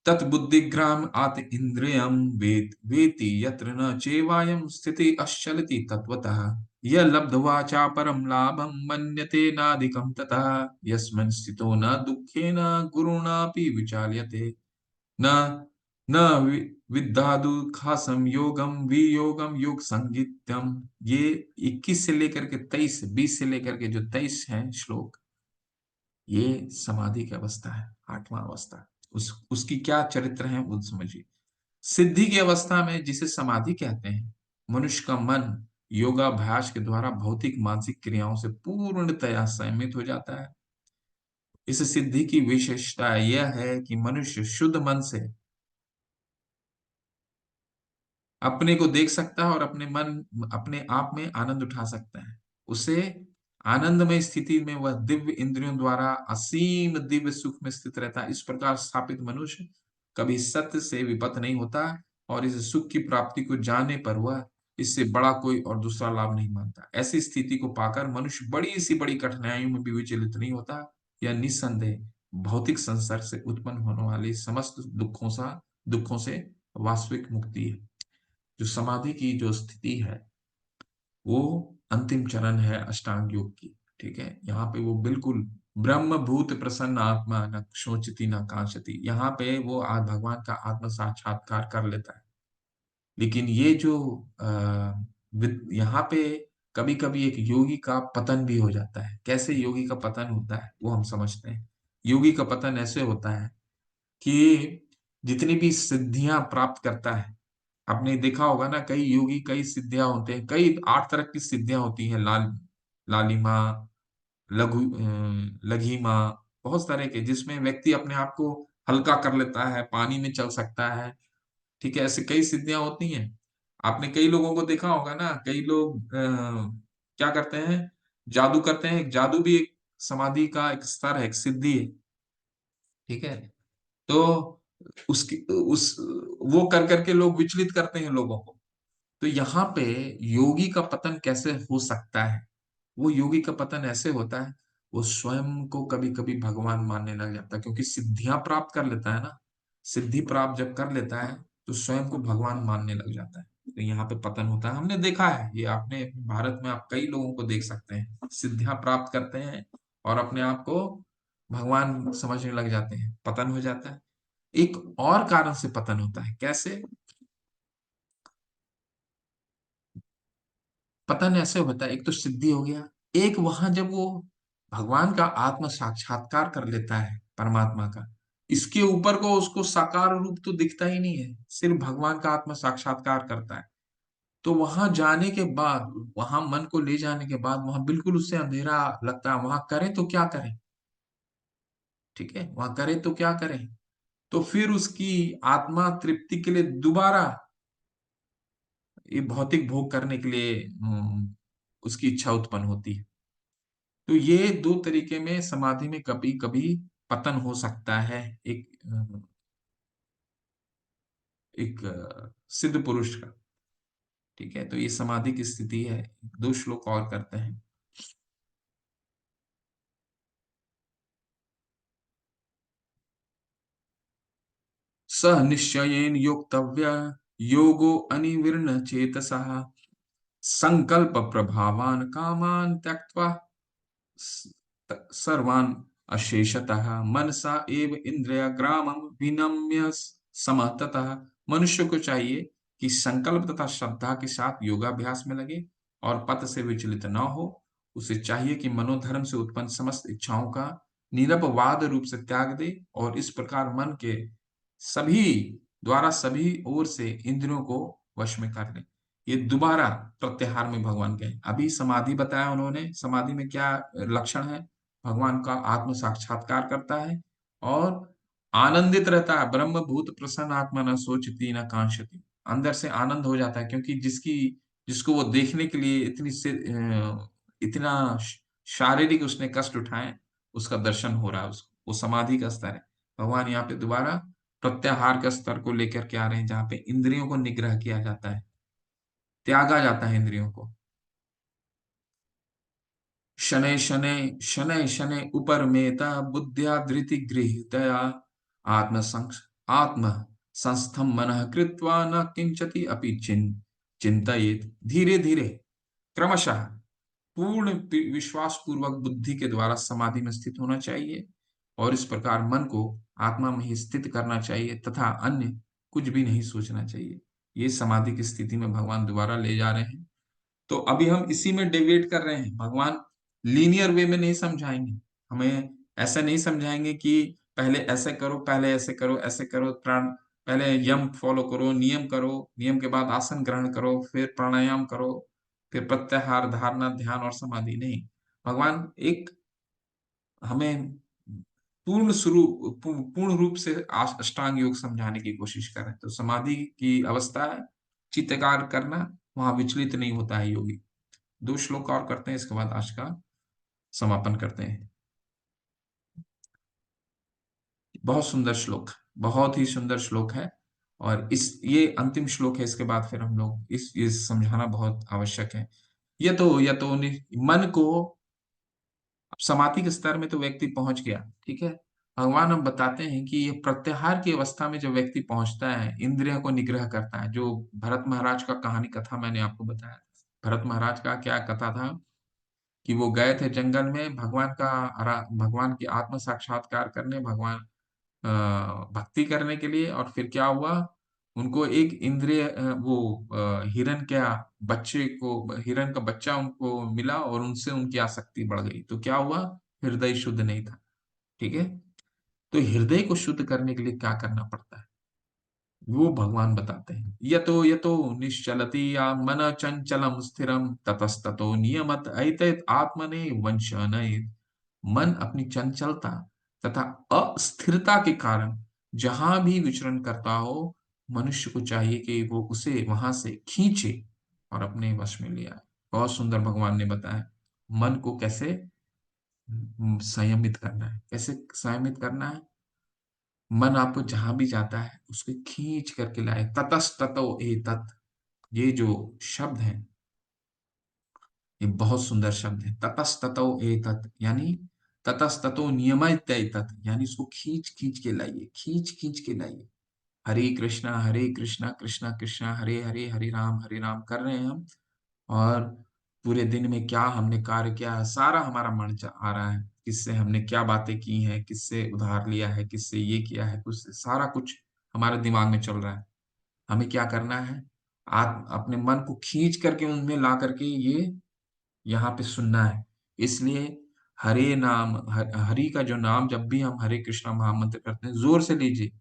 तत् बुद्धिग्राम आत इंद्रियम वेति यत्र न चेवायं स्थिति अश्चलति तत्वतः य लब्ध्वा चा परम लाभं मन्यते नाधिकं ततः यस्मिन् स्थितो न दुःखेन गुरुणापि विचाल्यते न न विद्यादु खासम योगम वियोगम योग संगीतम। ये 21 से लेकर के 23, 20 से लेकर के जो 23 हैं श्लोक, ये समाधि की अवस्था है, 8वां अवस्था। उसकी क्या चरित्र है वो समझिए। सिद्धि की अवस्था में, जिसे समाधि कहते हैं, मनुष्य का मन योगाभ्यास के द्वारा भौतिक मानसिक क्रियाओं से पूर्णतया संयमित हो जाता है। इस सिद्धि की विशेषता यह है कि मनुष्य शुद्ध मन से अपने को देख सकता है और अपने आप में आनंद उठा सकता है। उसे आनंदमय स्थिति में वह दिव्य इंद्रियों द्वारा असीम दिव्य सुख में स्थित रहता है। इस प्रकार स्थापित मनुष्य कभी सत्य से विपत नहीं होता और इस सुख की प्राप्ति को जानने पर वह इससे बड़ा कोई और दूसरा लाभ नहीं मानता। ऐसी स्थिति को पाकर मनुष्य बड़ी सी बड़ी कठिनाइयों में भी विचलित नहीं होता। यह निस्संदेह भौतिक संसार से उत्पन्न होने वाले समस्त दुखों से वास्तविक मुक्ति है। जो समाधि की जो स्थिति है वो अंतिम चरण है अष्टांग योग की। ठीक है, यहाँ पे वो बिल्कुल ब्रह्म भूत प्रसन्न आत्मा न शोचती न कांचती, यहाँ पे वो भगवान का आत्म साक्षात्कार कर लेता है। लेकिन ये जो यहाँ पे कभी कभी एक योगी का पतन भी हो जाता है। कैसे योगी का पतन होता है वो हम समझते हैं। योगी का पतन ऐसे होता है कि जितनी भी सिद्धियां प्राप्त करता है, आपने देखा होगा ना, कई योगी कई सिद्धियां होते हैं, कई 8 तरह की सिद्धियां होती हैं, लालिमा, लघिमा, बहुत तरह के, जिसमें व्यक्ति अपने आप को हल्का कर लेता है, पानी में चल सकता है। ठीक है, ऐसे कई सिद्धियां होती हैं। आपने कई लोगों को देखा होगा ना, कई लोग क्या करते हैं, जादू करते हैं। जादू भी एक समाधि का एक स्तर है, एक सिद्धि है। ठीक है, तो उसकी उस वो कर करके लोग विचलित करते हैं लोगों को। तो यहाँ पे योगी का पतन कैसे हो सकता है? वो योगी का पतन ऐसे होता है, वो स्वयं को कभी कभी भगवान मानने लग जाता है, क्योंकि सिद्धियां प्राप्त कर लेता है ना। सिद्धि प्राप्त जब कर लेता है तो स्वयं को भगवान मानने लग जाता है। तो यहाँ पे पतन होता है। हमने देखा है ये, आपने भारत में आप कई लोगों को देख सकते हैं, सिद्धियां प्राप्त करते हैं और अपने आप को भगवान समझने लग जाते हैं, पतन हो जाता है। एक और कारण से पतन होता है। कैसे पतन ऐसे होता है? एक तो सिद्धि हो गया, एक वहां जब वो भगवान का आत्म साक्षात्कार कर लेता है, परमात्मा का, इसके ऊपर को उसको साकार रूप तो दिखता ही नहीं है, सिर्फ भगवान का आत्म साक्षात्कार करता है। तो वहां जाने के बाद, वहां मन को ले जाने के बाद वहां बिल्कुल उससे अंधेरा लगता है, वहां करें तो क्या करें, ठीक है, वहां करें तो क्या करें। तो फिर उसकी आत्मा तृप्ति के लिए दोबारा ये भौतिक भोग करने के लिए उसकी इच्छा उत्पन्न होती है। तो ये दो तरीके में समाधि में कभी कभी पतन हो सकता है एक सिद्ध पुरुष का। ठीक है, तो ये समाधि की स्थिति है। दो श्लोक और करते हैं। स निश्चयेन योक्तव्य योगो अनिविर्ण चेतसः संकल्प प्रभावान कामान त्यक्त्वा सर्वान अशेषतः मनसा एव इंद्रिय ग्रामम विनम्य समततः। मनुष्य को चाहिए कि संकल्प तथा श्रद्धा के साथ योगाभ्यास में लगे और पथ से विचलित न हो। उसे चाहिए कि मनोधर्म से उत्पन्न समस्त इच्छाओं का निरपवाद रूप से त्याग दे और इस प्रकार मन के सभी सभी ओर से इंद्रियों को वश में कर ले। ये दोबारा प्रत्याहार में भगवान कहे। अभी समाधि बताया उन्होंने, समाधि में क्या लक्षण है, भगवान का आत्म साक्षात्कार करता है और आनंदित रहता है। ब्रह्म भूत प्रसन्न आत्मा न सोचती न कांक्षती, अंदर से आनंद हो जाता है, क्योंकि जिसको वो देखने के लिए इतना शारीरिक उसने कष्ट उठाए, उसका दर्शन हो रहा है उसको। वो समाधि का स्तर है। भगवान यहाँ पे दोबारा प्रत्याहार का स्तर को लेकर के आ रहे हैं, जहाँ पे इंद्रियों को निग्रह किया जाता है, त्यागा जाता है इंद्रियों को। शनै शनै शनै शनै उपरमेता बुद्ध्या धृति गृहीतया आत्म संस्थम मनः कृत्वा न किंचति अपि चिंतयेत। धीरे धीरे क्रमशः पूर्ण विश्वास पूर्वक बुद्धि के द्वारा समाधि में स्थित होना चाहिए और इस प्रकार मन को आत्मा में ही स्थित करना चाहिए तथा अन्य कुछ भी नहीं सोचना चाहिए। ये समाधि की स्थिति में भगवान दोबारा ले जा रहे हैं। तो अभी हम इसी में डेविएट कर रहे हैं। भगवान लीनियर वे में नहीं समझाएंगे हमें। ऐसा नहीं समझाएंगे कि पहले ऐसे करो, पहले ऐसे करो, ऐसे करो, प्राण पहले यम फॉलो करो, नियम करो, नियम के बाद आसन ग्रहण करो, फिर प्राणायाम करो, फिर प्रत्याहार, धारणा, ध्यान और समाधि। नहीं, भगवान एक हमें पूर्ण रूप से अष्टांग योग समझाने की कोशिश कर रहे हैं। तो समाधि की अवस्था है चित्त एकाग्र करना, वहां विचलित नहीं होता है योगी। दो श्लोक और करते हैं, इसके बाद आज का समापन करते हैं। बहुत सुंदर श्लोक, बहुत ही सुंदर श्लोक है। और ये अंतिम श्लोक है, इसके बाद फिर हम लोग ये समझाना बहुत आवश्यक है। यह तो मन को, अब समाधि के स्तर में तो व्यक्ति पहुंच गया, ठीक है। भगवान हम बताते हैं कि ये प्रत्याहार की अवस्था में जब व्यक्ति पहुंचता है, इंद्रियों को निग्रह करता है। जो भरत महाराज का कहानी कथा मैंने आपको बताया, भरत महाराज का क्या कथा था कि वो गए थे जंगल में भगवान की आत्म साक्षात्कार करने, भगवान भक्ति करने के लिए। और फिर क्या हुआ, उनको एक इंद्रिय हिरण का बच्चा उनको मिला और उनसे उनकी आसक्ति बढ़ गई। तो क्या हुआ, हृदय शुद्ध नहीं था, ठीक है। तो हृदय को शुद्ध करने के लिए क्या करना पड़ता है, वो भगवान बताते हैं। यतो निश्चलति या मन चंचलम स्थिरम ततस्ततो नियमत ऐतैत आत्मने वंशनैत। मन अपनी चंचलता तथा अस्थिरता के कारण जहां भी विचरण करता हो, मनुष्य को चाहिए कि वो उसे वहां से खींचे और अपने वश में ले आए। बहुत सुंदर भगवान ने बताया मन को कैसे संयमित करना है, कैसे संयमित करना है। मन आपको जहां भी जाता है उसको खींच करके लाए। ततस्ततो एतत्, ये जो शब्द है ये बहुत सुंदर शब्द है। ततस्ततो एतत् यानी ततस्ततो नियमित एतत्, यानी इसको खींच खींच के लाइए, खींच खींच के लाइए। हरे कृष्णा कृष्णा कृष्णा हरे हरे, हरे राम कर रहे हैं हम। और पूरे दिन में क्या हमने कार्य किया है, सारा हमारा मन आ रहा है, किससे हमने क्या बातें की हैं, किससे उधार लिया है, किससे ये किया है, कुछ सारा कुछ हमारे दिमाग में चल रहा है। हमें क्या करना है, आप अपने मन को खींच करके उनमें ला करके ये यहाँ पे सुनना है। इसलिए हरे नाम, हरि का जो नाम, जब भी हम हरे कृष्णा महामंत्र करते हैं, जोर से लीजिए,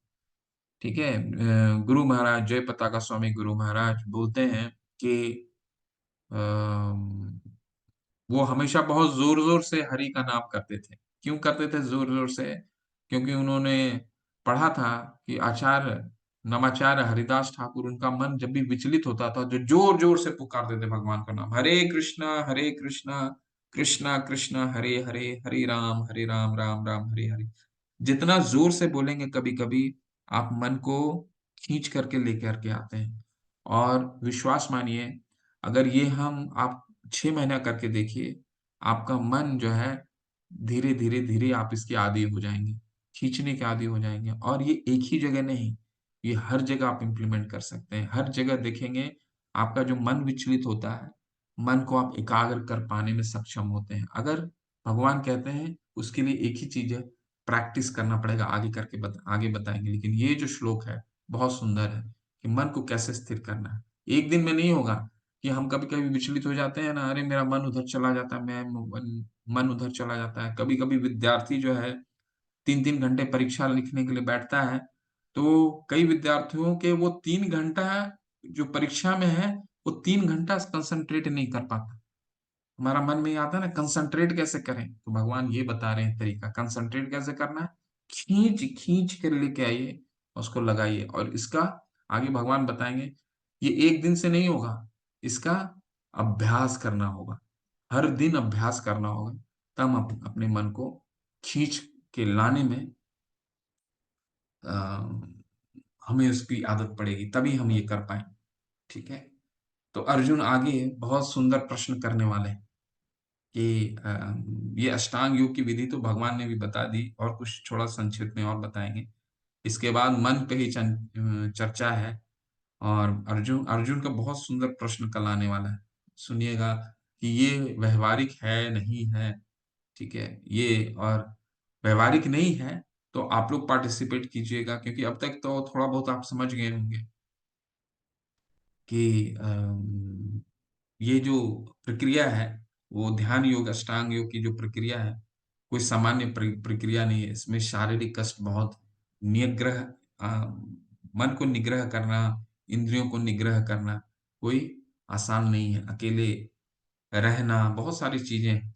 ठीक है। गुरु महाराज जय पताका स्वामी गुरु महाराज बोलते हैं कि अम, वो हमेशा बहुत जोर-जोर से हरि का नाम करते थे। क्यों करते थे जोर-जोर से? क्योंकि उन्होंने पढ़ा था कि आचार्य नमाचार्य हरिदास ठाकुर, उनका मन जब भी विचलित होता था, जो जोर-जोर से पुकारते थे भगवान का नाम, हरे कृष्णा, कृष्णा कृष्णा हरे हरे, हरे राम, राम राम हरे हरे। जितना जोर से बोलेंगे कभी-कभी, आप मन को खींच करके लेकर के आते हैं। और विश्वास मानिए, अगर ये हम आप 6 महीना करके देखिए, आपका मन जो है धीरे, धीरे, धीरे आप इसके आदी हो जाएँगे, खींचने के आदी हो जाएँगे। और ये एक ही जगह नहीं, ये हर जगह आप इम्प्लीमेंट कर सकते हैं। हर जगह देखेंगे, आपका जो मन विचलित होता है, मन को आप एकाग्र कर पाने में सक्षम होते हैं। अगर भगवान कहते हैं, उसके लिए एक ही चीज़ है, प्रैक्टिस करना पड़ेगा, आगे बताएँगे। लेकिन ये जो श्लोक है, बहुत सुंदर है कि मन को कैसे स्थिर करना है। एक दिन में नहीं होगा कि हम कभी-कभी विचलित हो जाते हैं ना, अरे मेरा मन उधर चला जाता है, मैं मन उधर चला जाता है। कभी-कभी विद्यार्थी जो है 3-3 घंटे परीक्षा लिखने के लिए बैठता है, तो कई विद्यार्थियों के वो 3 घंटा जो परीक्षा में है, वो 3 घंटा कंसंट्रेट नहीं कर पाता। हमारा मन में ये आता है ना, कंसंट्रेट कैसे करें? तो भगवान ये बता रहे हैं तरीका, कंसंट्रेट कैसे करना है? खींच कर लेके आइए, उसको लगाइए। और इसका आगे भगवान बताएँगे, ये एक दिन से नहीं होगा, इसका अभ्यास करना होगा। हर दिन अभ्यास करना होगा, तब अपने मन को खींच के लाने में अ, हमें उसकी आदत पड़ेगी, तभी हम ये कर पाएँगे, ठीक है? तो अर्जुन आगे बहुत सुंदर प्रश्न करने वाले हैं कि ये अष्टांग योग की विधि तो भगवान ने भी बता दी, और कुछ थोड़ा संक्षिप्त में और बताएँगे। इसके बाद मन पे ही चर्चा है, और अर्जुन अर्जुन का बहुत सुंदर प्रश्न कल आने वाला है। सुनिएगा कि ये व्यावहारिक है, नहीं है, ठीक है? ये और व्यावहारिक नहीं है, तो आप लोग पार्टिसिपेट कीजिएगा, क्योंकि अब तक तो थोड़ा बहुत आप समझ गए होंगे कि ये जो प्रक्रिया है, वो ध्यान योग, अष्टांग योग की जो प्रक्रिया है, कोई सामान्य प्रक्रिया नहीं है। इसमें शारीरिक कष्ट बहुत, निग्रह मन को निग्रह करना, इंद्रियों को निग्रह करना, कोई आसान नहीं है। अकेले रहना, बहुत सारी चीज़ें,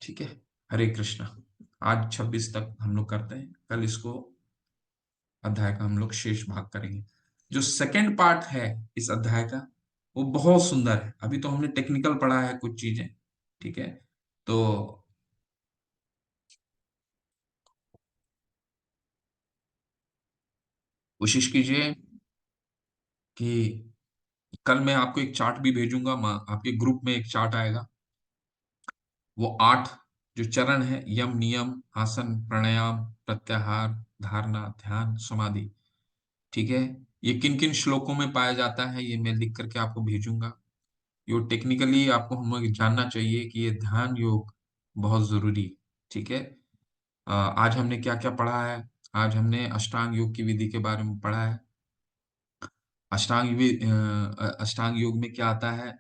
ठीक है? हरे कृष्णा। आज 26 तक हम लोग करते हैं, कल इसको अध्याय का हम लोग शेष भाग करेंगे। जो सेकंड पार्ट है इस अध्याय का, वो बहुत सुंदर है। अभी तो हमने टेक्निकल पढ़ा है कुछ चीजें, ठीक है? तो कोशिश कीजिए कि कल मैं आपको एक चार्ट भी भेजूंगा, आपके ग्रुप में एक चार्ट आएगा। वो 8 जो चरण है, यम, नियम, आसन, प्राणायाम, प्रत्याहार, धारणा, ध्यान, समाधि, ठीक है? ये किन-किन श्लोकों में पाया जाता है, ये मैं लिख करके आपको भेजूंगा। यो टेक्निकली आपको हमें जानना चाहिए कि ये ध्यान योग बहुत ज़रूरी है, ठीक है? आज हमने क्या-क्या पढ़ा है? आज हमने अष्टांग योग की विधि के बारे में पढ़ा है। अष्टांग योग में क्या आता है?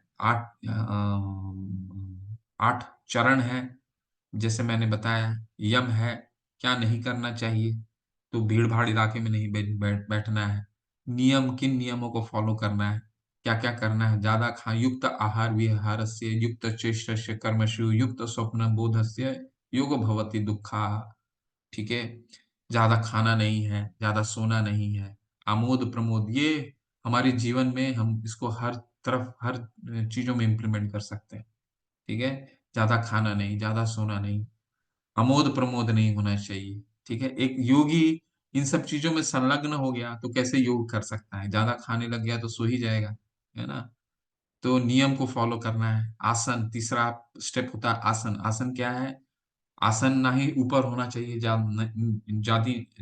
8 चरण हैं, जैसे मैंने बताया। यम है, क्या नहीं करना चाहिए, तो भीड़-भाड़ इलाके में नहीं बैठना है। नियम, किन नियमों को फॉलो करना है, क्या-क्या करना है, ज़्यादा युक्त आहार विहारस्य, युक्त चेष्टस्य कर्मसु, युक्त स्वप्न बोधस्य योगो भवति दुःखा, ठीक है? ज़्यादा खाना नहीं है, ज़्यादा सोना नहीं है, आमोद-प्रमोद, ये हमारे जीवन में हम इसको हर तरफ, हर चीज़ों में इम्प्लीमेंट कर सकते हैं, ठीक है? ज़्यादा खाना नहीं, ज़्यादा सोना नहीं, अमोद-प्रमोद नहीं होना चाहिए, ठीक है? एक योगी इन सब चीज़ों में संलग्न हो गया, तो कैसे योग कर सकता है? ज़्यादा खाने लग गया तो सो ही जाएगा, है ना? तो नियम को फ़ॉलो करना है। आसन, तीसरा स्टेप होता है आसन। आसन क्या है? आसन ना ही ऊपर होना चाहिए,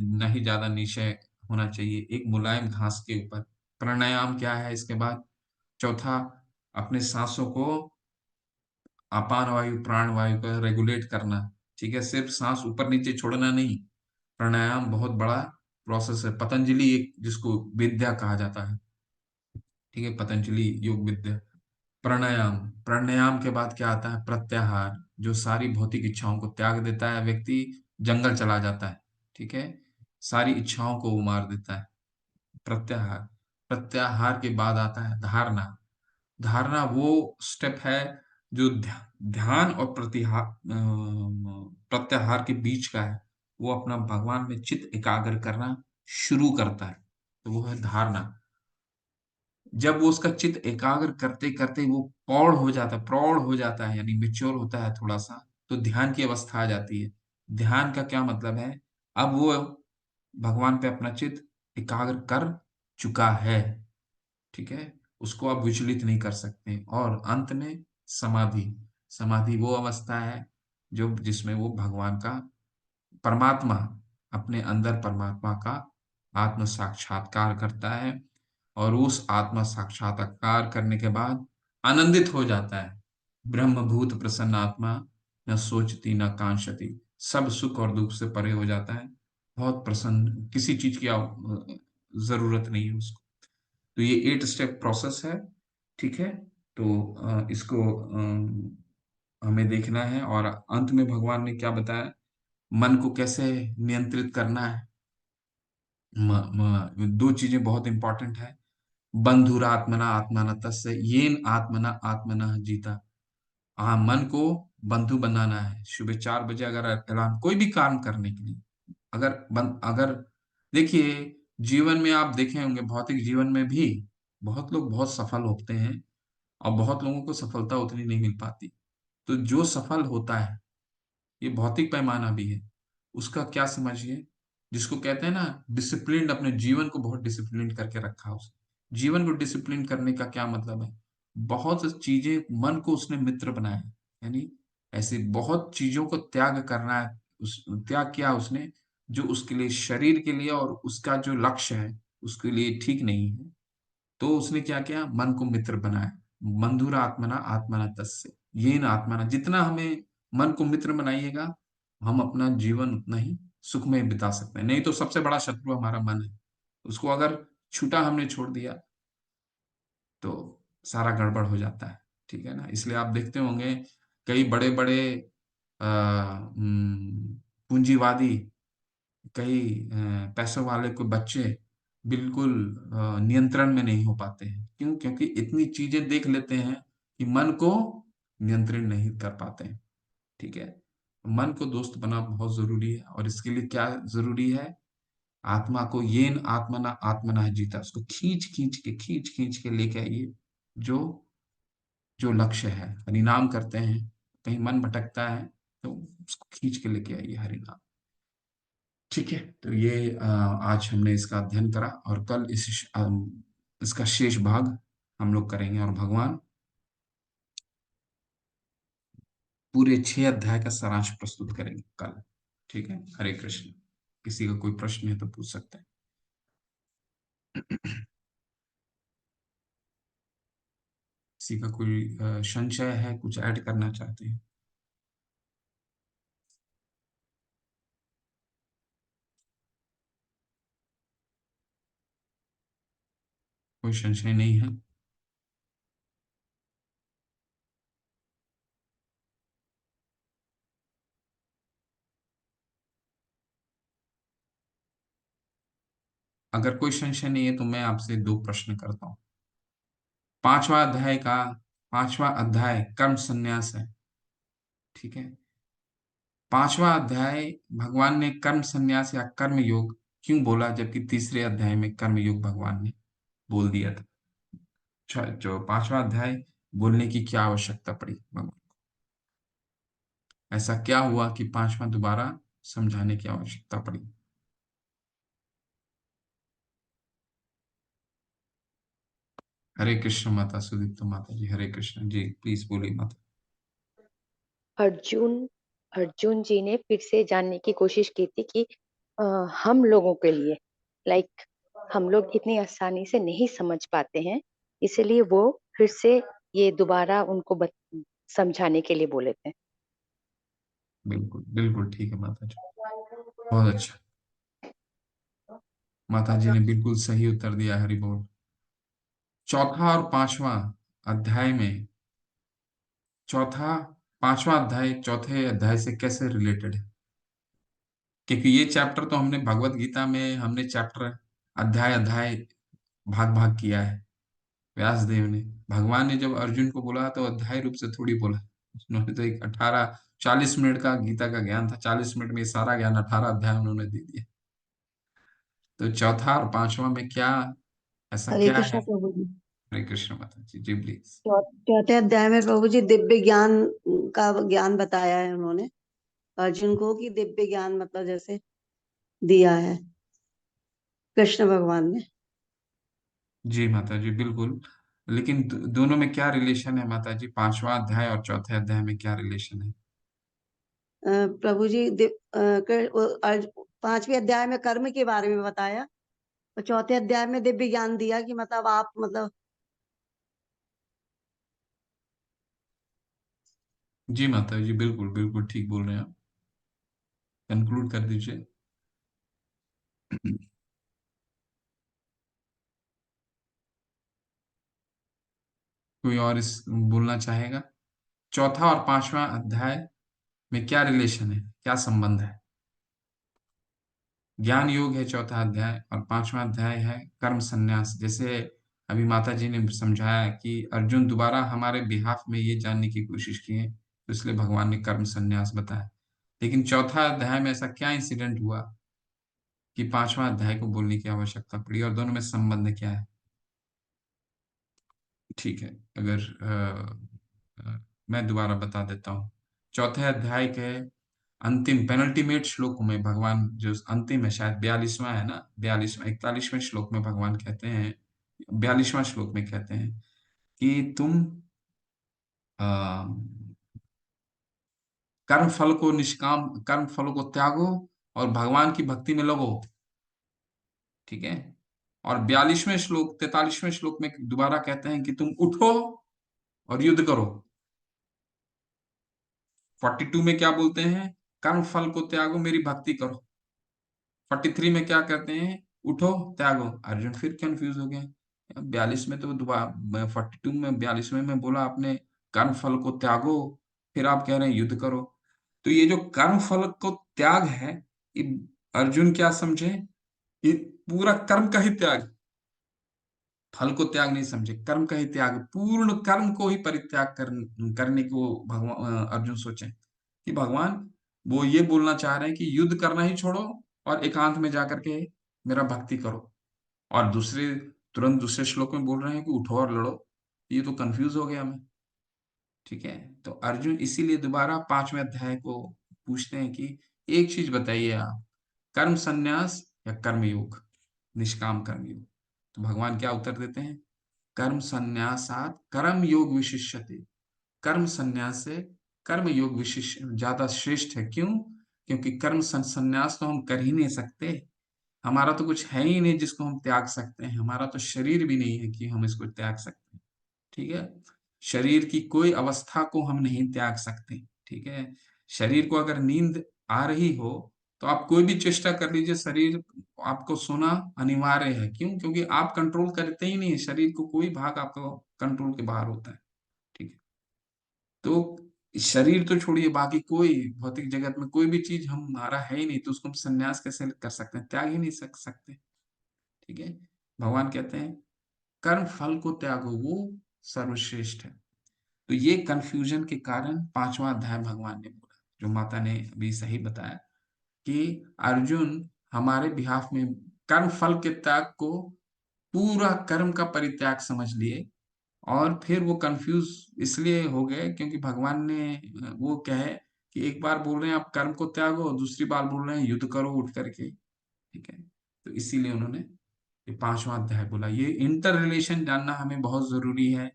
ना ही ज़्यादा नीचे होना चाहिए, एक मुलायम घास के ऊपर। प्राणायाम क्या है इसके बाद? चौथा, अपने साँसों को अपान वायु, प्राण वायु का रेगुलेट करना, ठीक है? सिर्फ साँस ऊपर-नीचे छोड़ना नहीं। प्राणायाम बहुत बड़ा प्रोसेस है। पतंजलि एक जिसको विद्या कहा जाता है, ठीक है? पतंजलि योग विद्या। प्राणायाम, प्राणायाम के बाद क्या आता है? प्रत्याहार, जो सारी भौतिक इच्छाओं को त्याग देता है व्यक्ति, जंगल चला जाता है, ठीक है? सारी इच्छाओं को वो मार देता है। प्रत्याहार, प्रत्याहार के बाद आता है धारणा। धारणा वो स्टेप है जो ध्यान और प्रत्याहार के बीच का है। वो अपना भगवान में चित्त एकाग्र करना शुरू करता है, तो वो है धारणा। जब वो उसका चित्त एकाग्र करते करते वो प्रौढ़ हो जाता है, यानी मेच्योर होता है थोड़ा सा, तो ध्यान की अवस्था आ जाती है। ध्यान का क्या मतलब है? अब वो भगवान पे अपना चित्त एकाग्र कर चुका है, ठीक है, उसको आप विचलित नहीं कर सकते। और अंत में समाधि। समाधि वो अवस्था है जो जिसमें वो भगवान का परमात्मा, अपने अंदर परमात्मा का आत्म साक्षात्कार करता है, और उस आत्मा साक्षात्कार करने के बाद आनंदित हो जाता है। ब्रह्मभूत प्रसन्न आत्मा, न सोचती न कांक्षती, सब सुख और दुख से परे हो जाता है, बहुत प्रसन्न, किसी चीज की जरूरत नहीं है उसको। तो ये 8 स्टेप प्रोसेस है, ठीक है। तो इसको हमें देखना है। और अंत में भगवान ने क्या बताया, मन को कैसे नियंत्रित करना है। दो चीजें बहुत इंपॉर्टेंट है। बंधुरात्मना आत्मना तस्य येन आत्मना आत्मना जीता। हाँ, मन को बंधु बनाना है। सुबह 4 बजे अगर अलार्म, कोई भी काम करने के लिए, अगर देखिए, जीवन में आप देखे होंगे, भौतिक जीवन में भी बहुत लोग बहुत सफल होते हैं, और बहुत लोगों को सफलता उतनी नहीं मिल पाती। तो जो सफल होता है, ये भौतिक पैमाना भी है, उसका क्या समझिए, जिसको कहते हैं ना डिसिप्लिन, अपने जीवन को बहुत डिसिप्लिन करके रखा उसने। जीवन को डिसिप्लिन करने का क्या मतलब है? बहुत सी चीजें, मन को उसने मित्र बनाया है, यानी ऐसे बहुत चीजों को त्याग करना है। त्याग किया उसने, जो उसके लिए, शरीर के लिए और उसका जो लक्ष्य है उसके लिए ठीक नहीं है। तो उसने क्या किया, मन को मित्र बनाया। बंधुर आत्मना आत्मना तस्य ये न आत्मना, जितना हमें मन को मित्र बनाइएगा, हम अपना जीवन उतना ही सुखमय बिता सकते हैं। नहीं तो सबसे बड़ा शत्रु हमारा मन है, उसको अगर छूटा हमने छोड़ दिया तो सारा गड़बड़ हो जाता है, ठीक है ना। इसलिए आप देखते होंगे कई बड़े बड़े पूंजीवादी, कई पैसों वाले को बच्चे बिल्कुल नियंत्रण में नहीं हो पाते हैं। क्यों? क्योंकि इतनी चीजें देख लेते हैं कि मन को नियंत्रण नहीं कर पाते हैं, ठीक है। मन को दोस्त बना बहुत जरूरी है, और इसके लिए क्या जरूरी है? आत्मा को येन आत्मना आत्मना जीता, उसको खींच खींच के लेके आइए। जो जो लक्ष्य है, हरिनाम करते हैं, कहीं मन भटकता है तो उसको खींच के लेके आइए हरिनाम, ठीक है। तो ये आज हमने इसका अध्ययन करा, और कल इसका शेष भाग हम लोग करेंगे, और भगवान पूरे 6 अध्याय का सारांश प्रस्तुत करेंगे कल, ठीक है। हरे कृष्ण। किसी का कोई प्रश्न है तो पूछ सकते हैं। किसी का कोई संशय है, कुछ ऐड करना चाहते हैं? कोई संशय नहीं है? अगर कोई संशय नहीं है तो मैं आपसे 2 प्रश्न करता हूँ। 5वां अध्याय कर्म संन्यास है, ठीक है। 5वां अध्याय भगवान ने कर्म संन्यास या कर्म योग क्यों बोला, जबकि तीसरे अध्याय में कर्म योग भगवान ने बोल दिया था? जो 5वां अध्याय बोलने की क्या आवश्यकता पड़ी भगवान को? ऐसा क्या हुआ कि 5वां दोबारा समझाने की आवश्यकता पड़ी? हरे कृष्ण माता सुदीप्त माता जी, हरे कृष्ण जी, प्लीज बोलिए माता। अर्जुन अर्जुन जी ने फिर से जानने की कोशिश की थी कि अ, हम लोगों के लिए, लाइक, हम लोग इतनी आसानी से नहीं समझ पाते हैं, इसलिए वो फिर से ये दोबारा उनको समझाने के लिए बोले थे। बिल्कुल बिल्कुल ठीक है माता जी, बहुत अच्छा। माता जी ने बिल्कुल सही उत्तर दिया, हरि बोल। चौथा और पांचवा अध्याय में, चौथा 5वां अध्याय चौथे अध्याय से कैसे रिलेटेड है? क्योंकि ये चैप्टर तो हमने भगवत गीता में, हमने चैप्टर अध्याय अध्याय भाग भाग किया है, व्यासदेव ने। भगवान ने जब अर्जुन को बोला तो अध्याय रूप से थोड़ी बोला, उन्होंने तो एक 40 मिनट का गीता का ज्ञान था, 40 मिनट में ये सारा ज्ञान 18 अध्याय उन्होंने दे दिया। तो चौथा और पांचवा में क्या, ऐसा हरे क्या है? कृष्णा प्रभु जी। हरे कृष्ण माता जी, जी प्लीज। चौथे अध्याय में प्रभु जी दिव्य ज्ञान का ज्ञान बताया है उन्होंने अर्जुन को, कि दिव्य ज्ञान मतलब जैसे दिया है कृष्ण भगवान ने। जी माता जी बिल्कुल, लेकिन दोनों में क्या रिलेशन है माता जी? पांचवा अध्याय और चौथे अध्याय में क्या रिलेशन है? प्रभु जी पांचवें अध्याय में कर्म के बारे में बताया और चौथे अध्याय में दिव्य ज्ञान दिया कि मतलब आप मतलब। जी माता जी बिल्कुल बिल्कुल ठीक बोल रहे हैं आप, कंक्लूड कर दीजिए। कोई और इस बोलना चाहेगा? चौथा और पांचवा अध्याय में क्या रिलेशन है, क्या संबंध है? ज्ञान योग है चौथा अध्याय, और पांचवा अध्याय है कर्म संन्यास। जैसे अभी माता जी ने समझाया कि अर्जुन दोबारा हमारे बिहाफ में ये जानने की कोशिश किए, तो इसलिए भगवान ने कर्म संन्यास बताया। लेकिन चौथा अध्याय में ऐसा क्या इंसिडेंट हुआ कि पांचवा अध्याय को बोलने की आवश्यकता पड़ी, और दोनों में संबंध क्या है? ठीक है, अगर मैं दोबारा बता देता हूँ। चौथे अध्याय के अंतिम पेनल्टीमेट श्लोक में भगवान, जो अंतिम है शायद 42वां है ना, 42वां 41वें श्लोक में भगवान कहते हैं, 42वां श्लोक में कहते हैं कि तुम अ, कर्म फल को निष्काम, कर्म फल को त्यागो और भगवान की भक्ति में लगो। ठीक है। और 42वें श्लोक 43वें श्लोक में दोबारा कहते हैं कि तुम उठो और युद्ध करो। 42 में क्या बोलते हैं? कर्म फल को त्यागो, मेरी भक्ति करो। 43 में क्या कहते हैं? उठो त्यागो। अर्जुन फिर कंफ्यूज हो गए, 42 में तो दोबारा 42 में 42वें में बोला आपने कर्म फल को त्यागो, फिर आप कह रहे हैं युद्ध करो। तो ये जो कर्म फल को त्याग है, ये अर्जुन क्या समझे? ये पूरा कर्म का ही त्याग, फल को त्याग नहीं समझे, कर्म का ही त्याग, पूर्ण कर्म को ही परित्याग करने को भगवान अर्जुन सोचे कि भगवान वो ये बोलना चाह रहे हैं कि युद्ध करना ही छोड़ो और एकांत में जाकर के मेरा भक्ति करो। और तुरंत दूसरे श्लोक में बोल रहे हैं कि उठो और लड़ो। ये तो कंफ्यूज हो गया मैं। ठीक है, तो अर्जुन इसीलिए दोबारा पांचवें अध्याय को पूछते हैं कि एक चीज बताइए आप, कर्म संन्यास या कर्म योग, निष्काम कर्म योग। तो भगवान क्या उत्तर देते हैं? कर्म संन्यासात कर्म योग विशिष्यते। कर्म संन्यास से कर्म योग विशिष्ट ज्यादा श्रेष्ठ है। क्यों? क्योंकि कर्म संन्यास तो हम कर ही नहीं सकते, हमारा तो कुछ है ही नहीं जिसको हम त्याग सकते हैं, हमारा तो शरीर भी नहीं है कि हम इसको त्याग सकते हैं। ठीक है, शरीर की कोई अवस्था को हम नहीं त्याग सकते। ठीक है, शरीर को अगर नींद आ रही हो तो आप कोई भी चेष्टा कर लीजिए, शरीर आपको सोना अनिवार्य है। क्यों? क्योंकि आप कंट्रोल करते ही नहीं, शरीर को कोई भाग आपका कंट्रोल के बाहर होता है। ठीक है, तो शरीर तो छोड़िए, बाकी कोई भौतिक जगत में कोई भी चीज हमारा है ही नहीं, तो उसको हम संन्यास कैसे कर सकते हैं? त्याग ही नहीं सकते। ठीक है, भगवान कहते हैं कर्म फल को त्यागो, वो सर्वश्रेष्ठ है। तो ये कंफ्यूजन के कारण पांचवा अध्याय भगवान ने बोला, जो माता ने अभी सही बताया कि अर्जुन हमारे बिहाफ में कर्म फल के त्याग को पूरा कर्म का परित्याग समझ लिए, और फिर वो कंफ्यूज इसलिए हो गए क्योंकि भगवान ने वो कहे कि एक बार बोल रहे हैं आप कर्म को त्यागो, दूसरी बार बोल रहे हैं युद्ध करो उठ करके। ठीक है, तो इसीलिए उन्होंने ये पांचवा अध्याय बोला। ये इंटर रिलेशन जानना हमें बहुत जरूरी है।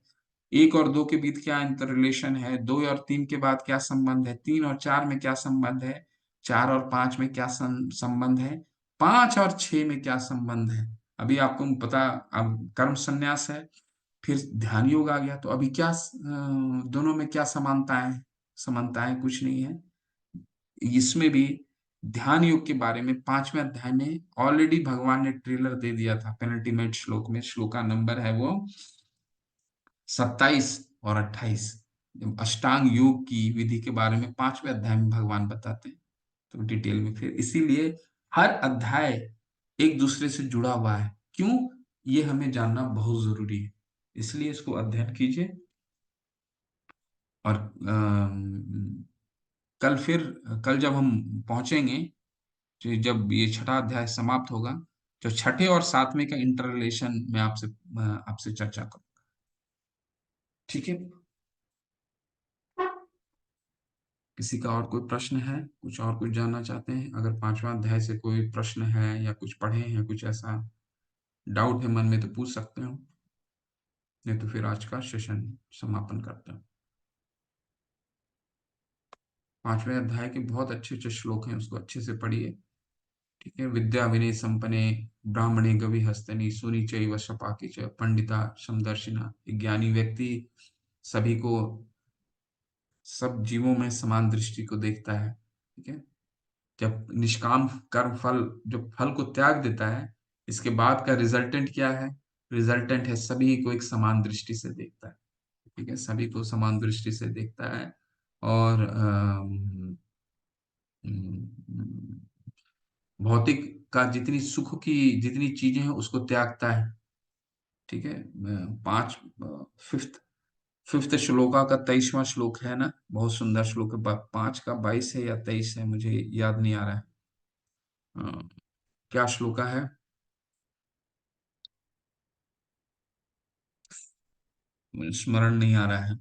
एक और दो के बीच क्या इंटर रिलेशन है, दो और तीन के बाद क्या संबंध है, तीन और चार में क्या संबंध है, चार और पांच में क्या संबंध है, पांच और छह में क्या संबंध है। अभी आपको पता, अब कर्म संन्यास है, फिर ध्यान योग आ गया, तो अभी क्या दोनों में क्या समानताएं? समानताएं कुछ नहीं है। इसमें भी ध्यान योग के बारे में पांचवें अध्याय में ऑलरेडी भगवान ने ट्रेलर दे दिया था, पेनल्टीमेट श्लोक में, श्लोक का नंबर है वो 27 और 28। अष्टांग योग की विधि के बारे में पांचवें अध्याय में भगवान बताते हैं, तो डिटेल में फिर, इसीलिए हर अध्याय एक दूसरे से जुड़ा हुआ है। क्यों? ये हमें जानना बहुत जरूरी है। इसलिए इसको अध्ययन कीजिए। और कल जब हम पहुंचेंगे, जब ये छठा अध्याय समाप्त होगा, तो छठे और सातवें का इंटर रिलेशन में आपसे चर्चा करूंगा। ठीक है, किसी का और कोई प्रश्न है, कुछ और कुछ जानना चाहते हैं? अगर पांचवा अध्याय से कोई प्रश्न है या कुछ पढ़े हैं, कुछ ऐसा डाउट है मन में, तो पूछ सकते हो, नहीं तो फिर आज का सेशन समापन करते हैं। पांचवें अध्याय के बहुत अच्छे अच्छे श्लोक हैं, उसको अच्छे से पढ़िए। ठीक है, विद्या विनय संपन्ने ब्राह्मणे गवि हस्तनि सुनि चैव शपाकी च पंडिता समदर्शिना। ज्ञानी व्यक्ति सभी को, सब जीवों में समान दृष्टि को देखता है। ठीक है, जब निष्काम कर्म फल, जब फल को त्याग देता है, इसके बाद का रिजल्टेंट क्या है? रिजल्टेंट है सभी को एक समान दृष्टि से देखता है। ठीक है, सभी को समान दृष्टि से देखता है। और भौतिक का जितनी सुख की जितनी चीजें हैं उसको त्यागता है। ठीक है, पांच फिफ्थ फिफ्थ श्लोका का 23वां श्लोक है ना, बहुत सुंदर श्लोक है। 5 का 22 है या 23 है, मुझे याद नहीं आ रहा है। क्या श्लोका है? मुझे स्मरण नहीं आ रहा है।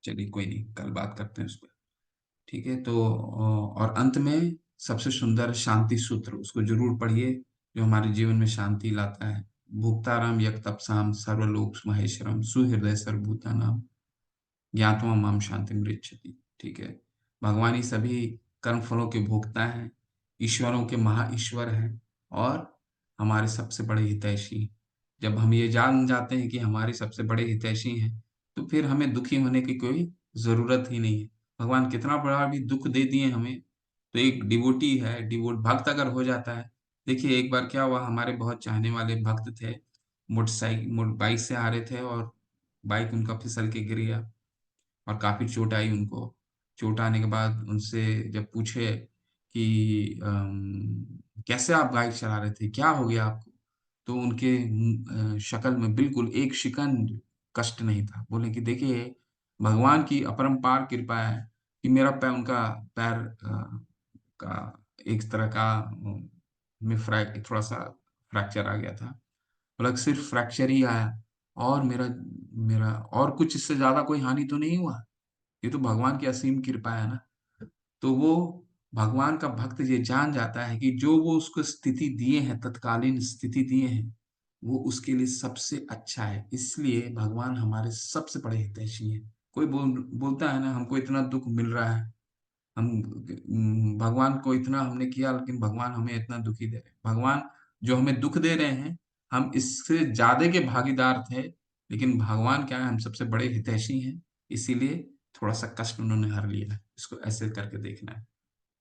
चलिए कोई नहीं, कल बात करते हैं उस पर। ठीक है, तो और अंत में सबसे सुंदर शांति सूत्र, उसको जरूर पढ़िए, जो हमारे जीवन में शांति लाता है। भुक्ताराम यक तपसाम सर्वलोक महेश्वरम सुहृदय सर्वभूतानाम ज्ञात्वा माम शांति मृच्छति। ठीक है, भगवान ही सभी कर्म फलों के भोक्ता हैं, ईश्वरों के महा ईश्वर हैं, और हमारे सबसे बड़े हितैषी। जब हम ये जान जाते हैं कि हमारे सबसे बड़े हितैषी हैं, तो फिर हमें दुखी होने की कोई जरूरत ही नहीं है। भगवान कितना बड़ा भी दुख दे दिए हमें, तो एक डिवोटी है, डिवोट भक्त अगर हो जाता है। देखिए एक बार क्या हुआ, हमारे बहुत चाहने वाले भक्त थे, बाइक से आ रहे थे, और बाइक उनका फिसल के गिर गया, और काफी चोट आई उनको। चोट आने के बाद उनसे जब पूछे कि कैसे आप बाइक चला रहे थे, क्या हो गया आपको, तो उनके शक्ल में बिल्कुल एक शिकन कष्ट नहीं था। बोले कि देखिए भगवान की अपरंपार कृपा है कि मेरा पैर, उनका पैर का एक तरह का में थोड़ा सा फ्रैक्चर आ गया था। बोला कि सिर्फ फ्रैक्चर ही आया, और मेरा मेरा और कुछ इससे ज्यादा कोई हानि तो नहीं हुआ। ये तो भगवान की असीम कृपा है ना। तो वो भगवान का भक्त ये जान जाता है कि जो वो उसको स्थिति दिए हैं, तत्कालीन स्थिति दिए हैं, वो उसके लिए सबसे अच्छा है। इसलिए भगवान हमारे सबसे बड़े हितैषी हैं। कोई बोलता है ना, हमको इतना दुख मिल रहा है, हम भगवान को इतना हमने किया, लेकिन भगवान हमें इतना दुखी दे रहे हैं। भगवान जो हमें दुख दे रहे हैं, हम इससे ज्यादा के भागीदार थे, लेकिन भगवान क्या है, हम सबसे बड़े हितैषी हैं, इसीलिए थोड़ा सा कष्ट उन्होंने हर लिया है। इसको ऐसे करके देखना है।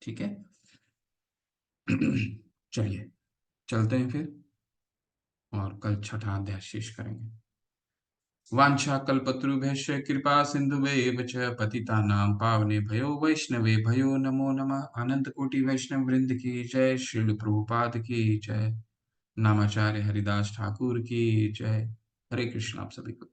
ठीक है, चलिए चलते हैं फिर, और कल छठा अध्याय शेष करेंगे। वांछा कल्पतरुभ्यश्च कृपा सिन्धुभ्येव च पतितानां पावनेभ्यो वैष्णवे भयो नमो नमः। अनंत कोटि वैष्णव वृंद की जय, श्रील प्रभुपाद की जय, नामाचार्य हरिदास ठाकुर की जय। हरे कृष्ण आप सभी को।